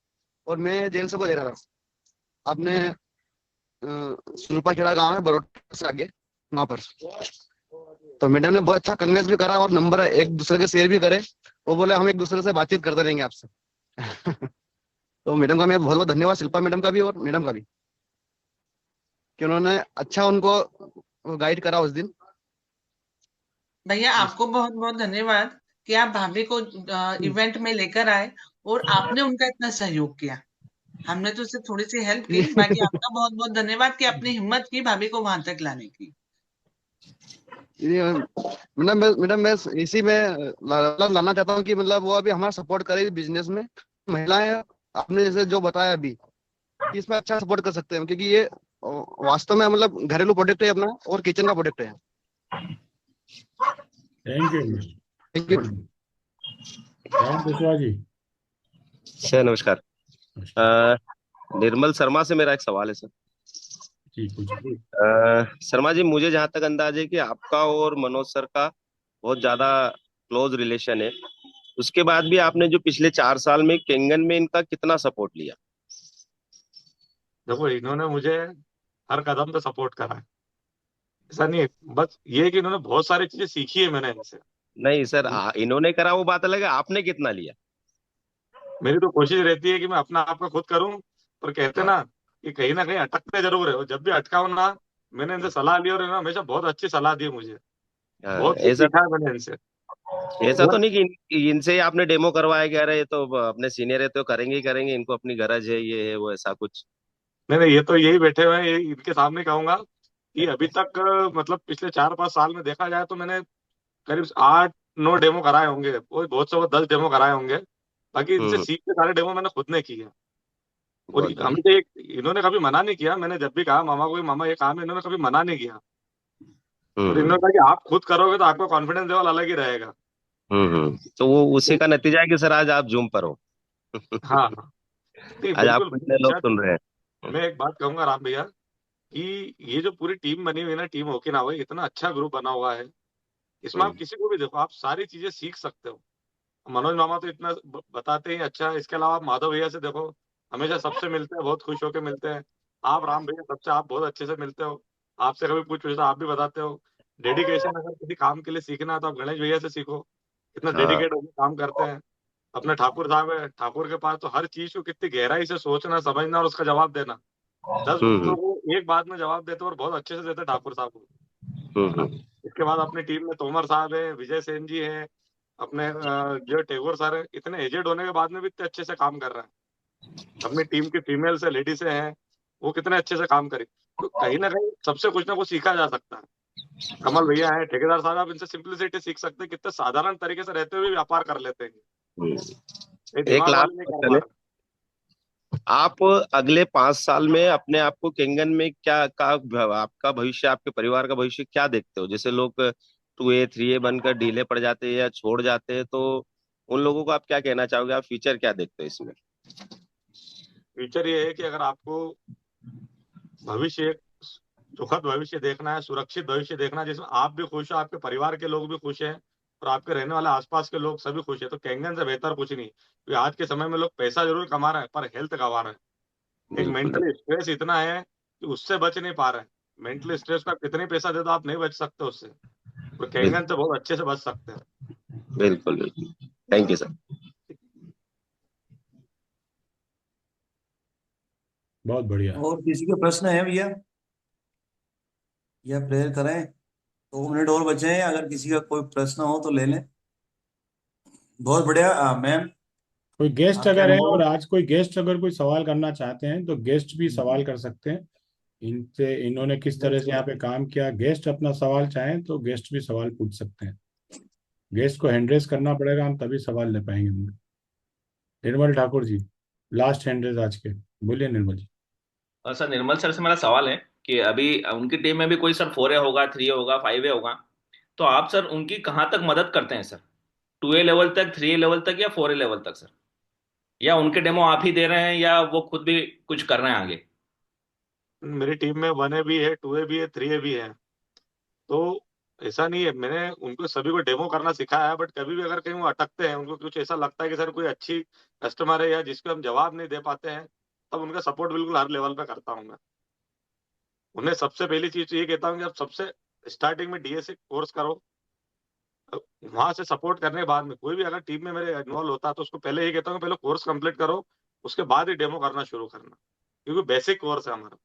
और मैं जेंट्स को दे रहा था। आपने सुरपाखेड़ा गांव है बरोटा से आगे, वहां पर। तो मैडम ने बहुत अच्छा कन्विंस भी करा, और नंबर एक दूसरे के शेयर भी करे। वो बोले हम एक दूसरे से बातचीत करते रहेंगे आपसे। तो मैडम का मैं बहुत बहुत धन्यवाद, शिल्पा मैडम का भी और मैडम का भी, कि उन्होंने अच्छा उनको गाइड करा उस दिन। भैया, आपको बहुत बहुत धन्यवाद कि आप भाभी को इवेंट में लेकर आए और आपने उनका इतना सहयोग किया। हमने तो सिर्फ थोड़ी सी हेल्प की, बाकी आपका बहुत बहुत धन्यवाद कि आपने हिम्मत की भाभी को वहां तक लाने की। मैडम मैं इसी में मतलब लाना चाहता हूँ कि मतलब वो अभी हमारा सपोर्ट करे बिजनेस में। महिलाएं, आपने जैसे जो बताया अभी, कि इसमें अच्छा सपोर्ट कर सकते हैं, क्योंकि ये वास्तव में मतलब घरेलू प्रोडक्ट है अपना, और किचन का प्रोडक्ट है। Thank you. Thank you. Ram Kushwaha ji. Sir नमस्कार। निर्मल शर्मा से मेरा एक सवाल है सर। जी पूछिए। शर्मा जी, मुझे जहां तक अंदाज है कि आपका और मनोज सर का बहुत ज्यादा क्लोज रिलेशन है, उसके बाद भी आपने जो पिछले 4 साल में केंगन में इनका कितना सपोर्ट लिया? देखो, इन्होंने मुझे हर कदम पे सपोर्ट करा है। ऐसा नहीं है, बस ये है कि इन्होंने बहुत सारी चीजें सीखी है मैंने इनसे। नहीं सर, इन्होंने करा वो बात अलग है, आपने कितना लिया? मेरी तो कोशिश रहती है कि मैं अपना आप का खुद करूं, पर कहते ना कि कहीं ना कहीं अटकते जरूर है। और जब भी अटका हूं ना, मैंने इनसे सलाह ली, और इन्होंने हमेशा बहुत अच्छी सलाह दी मुझे। बहुत कुछ ऐसा सीखा है मैंने इनसे। ऐसा तो और नहीं कि इनसे ही आपने डेमो करवाया कि अरे ये तो अपने सीनियर है तो करेंगे ही करेंगे, इनको अपनी गरज है, ये है वो, ऐसा कुछ? नहीं नहीं, ये तो यही बैठे हुए हैं, ये इनके सामने कहूंगा कि अभी तक मतलब पिछले 4-5 साल में देखा जाए तो मैंने करीब 8-9 डेमो कराए होंगे, वो बहुत से वो 10 डेमो कराए होंगे। बाकी इनसे हम्म। सीख के सारे डेमो मैंने खुद ने किए हैं। और बहुत बढ़िया। हमें इन्होंने कभी मना नहीं किया। मैंने जब भी कहा मामा को, मामा ये काम है, इन्होंने कभी मना नहीं किया। और इन्होंने हम्म। कहा कि आप खुद करोगे तो आपका कॉन्फिडेंस लेवल अलग ही रहेगा। तो वो उसी तो का नतीजा है कि सर आज आप जूम पर हो। हाँ हाँ, नहीं आज बिल्कुल आपको भैया, इतने लोग अच्छा। सुन रहे हैं। मैं एक बात कहूंगा राम भैया, कि ये जो पूरी टीम बनी हुई है ना, टीम हो के ना हो, इतना अच्छा ग्रुप बना हुआ है। इसमें आप हम्म। किसी को भी देखो, आप सारी चीजें सीख सकते हो। मनोज मामा तो इतना बताते ही अच्छा है। इसके अलावा आप माधव भैया से देखो, हमेशा सबसे मिलते हैं, बहुत खुश होकर मिलते हैं। आप राम भैया, सबसे आप बहुत अच्छे से मिलते हो। आपसे कभी पूछ पूछता आप भी बताते हो। डेडिकेशन अगर किसी काम के लिए सीखना है तो आप गणेश भैया से सीखो, कितना हाँ। डेडिकेट होकर काम करते हैं। अपने ठाकुर साहब है, ठाकुर के पास तो हर चीज को कितनी गहराई से सोचना, समझना और उसका जवाब देना। 10 हम्म। उत्तरों को एक बात में जवाब देते और बहुत अच्छे से देते ठाकुर साहब को। हम्म। इसके बाद अपनी टीम में तोमर साहब है, विजय सेन जी है, अपने जो टैगोर सर है, इतने एजेड होने के बाद में भी इतने अच्छे से काम कर रहे हैं। अपनी टीम की फीमेल्स है, लेडीज हैं, वो कितने अच्छे से काम करी। तो कहीं ना कहीं सबसे कुछ ना कुछ सीखा जा सकता है। कमल भैया हैं, ठेकेदार साहब, आप इनसे सिंप्लिसिटी सीख सकते हैं, कितने साधारण तरीके से रहते हुए व्यापार कर लेते हैं। ये एक दिमाग लास्ट वाले नहीं कर क्वेश्चन पा है, रहे। आप अगले 5 साल में अपने आप को केंगन में क्या का आपका भविष्य, आपके परिवार का भविष्य क्या देखते हो? जैसे लोग 2A 3A बनकर ढीले पड़ जाते हैं या छोड़ जाते हैं, तो उन लोगों को आप क्या कहना चाहोगे? आप फ्यूचर क्या देखते हो इसमें? फ्यूचर ये है कि अगर आपको भविष्य एक सुखद भविष्य देखना है, सुरक्षित भविष्य देखना है, जिसमें आप भी खुश हो, आपके परिवार के लोग भी खुश हैं और आपके रहने वाले आसपास के लोग सभी खुश हैं, तो केंगन से बेहतर कुछ नहीं। क्योंकि आज के समय में लोग पैसा जरूर कमा रहे हैं पर हेल्थ गंवा रहे हैं। एक बिल्कुल। मेंटली स्ट्रेस इतना है कि उससे बच नहीं पा रहे हैं। मेंटली स्ट्रेस का कितने पैसा दे दो, आप नहीं बच सकते उससे। तो केंगन से बहुत अच्छे से बच सकते हैं। बिल्कुल बिल्कुल। Thank you sir. बहुत बढ़िया। और किसी के प्रश्न है भैया, या प्रेयर करें? 2 मिनट और बचे हैं, अगर किसी का कोई प्रश्न हो तो ले लें। बहुत बढ़िया। मैम, कोई गेस्ट आपके अगर है, अनुभव। और आज कोई गेस्ट अगर कोई सवाल करना चाहते हैं तो गेस्ट भी सवाल कर सकते हैं। इनसे इन्होंने किस तरह से यहाँ पे काम किया, गेस्ट अपना सवाल चाहें तो गेस्ट भी सवाल पूछ सकते हैं। गेस्ट को हैंड रेस करना पड़ेगा, हम तभी सवाल ले पाएंगे हम। निर्मल Thakur ji, last hand raise आज के, बोलिए निर्मल जी। सर निर्मल सर से मेरा सवाल है कि अभी उनकी टीम में भी कोई सर 4A होगा, 3A होगा, 5A होगा, तो आप सर उनकी कहाँ तक मदद करते हैं सर? 2A लेवल तक, 3A लेवल तक, या 4A लेवल तक सर? या उनके डेमो आप ही दे रहे हैं, या वो खुद भी कुछ कर रहे हैं आगे? मेरी टीम में 1A भी है, 2A भी है, 3A भी है। तो ऐसा नहीं है, मैंने उनको सभी को डेमो करना सिखाया है, बट कभी भी अगर कहीं वो अटकते हैं, उनको कुछ ऐसा लगता है कि सर कोई अच्छी कस्टमर है या जिसको हम जवाब नहीं दे पाते हैं, तब उनका सपोर्ट बिल्कुल हर लेवल पे करता हूँ मैं। उन्हें सबसे पहली चीज तो ये कहता हूँ कि आप सबसे स्टार्टिंग में डीएसए कोर्स करो। वहां से सपोर्ट करने के बाद में कोई भी अगर टीम में मेरे इन्वॉल्व होता है तो उसको पहले ये कहता हूँ कि पहले कोर्स कंप्लीट करो, उसके बाद ही डेमो करना शुरू करना, क्योंकि बेसिक कोर्स है हमारा।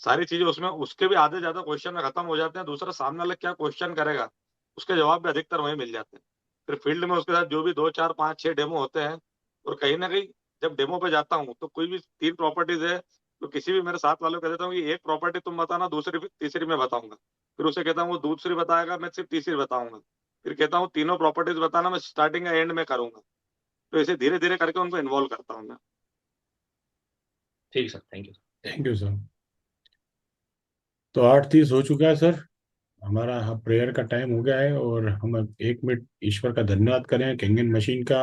सारी चीजें उसमें, उसके भी आधे ज्यादा क्वेश्चन में खत्म हो जाते हैं। दूसरा सामने वाला क्या क्वेश्चन करेगा उसके जवाब भी अधिकतर वहीं मिल जाते हैं। फिर फील्ड में उसके साथ जो भी 2 4 5 6 डेमो होते हैं, और कहीं ना कहीं जब डेमो पे जाता हूँ तो कोई भी 3 प्रॉपर्टीज है तो किसी भी मेरे साथ वालों को कह देता हूँ कि एक प्रॉपर्टी तुम बताना, दूसरी तीसरी मैं बताऊंगा। फिर उसे कहता हूँ वो दूसरी बताएगा, मैं सिर्फ तीसरी बताऊंगा। फिर कहता हूँ तीनों प्रॉपर्टीज बताना, मैं स्टार्टिंग या एंड में करूंगा। तो ऐसे धीरे धीरे करके उनको इन्वॉल्व करता हूँ मैं। ठीक sir, thank you. Thank you sir. तो 8:30 हो चुका है सर, हमारा प्रेयर का टाइम हो गया है, और हम अब 1 मिनट ईश्वर का धन्यवाद करें। केंगन मशीन का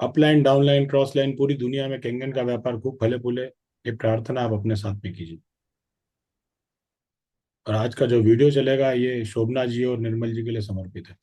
अपलाइन, डाउनलाइन, क्रॉस लाइन, पूरी दुनिया में केंगन का व्यापार खूब फले फूले, ये प्रार्थना आप अपने साथ में कीजिए। और आज का जो वीडियो चलेगा ये शोभना जी और निर्मल जी के लिए समर्पित है।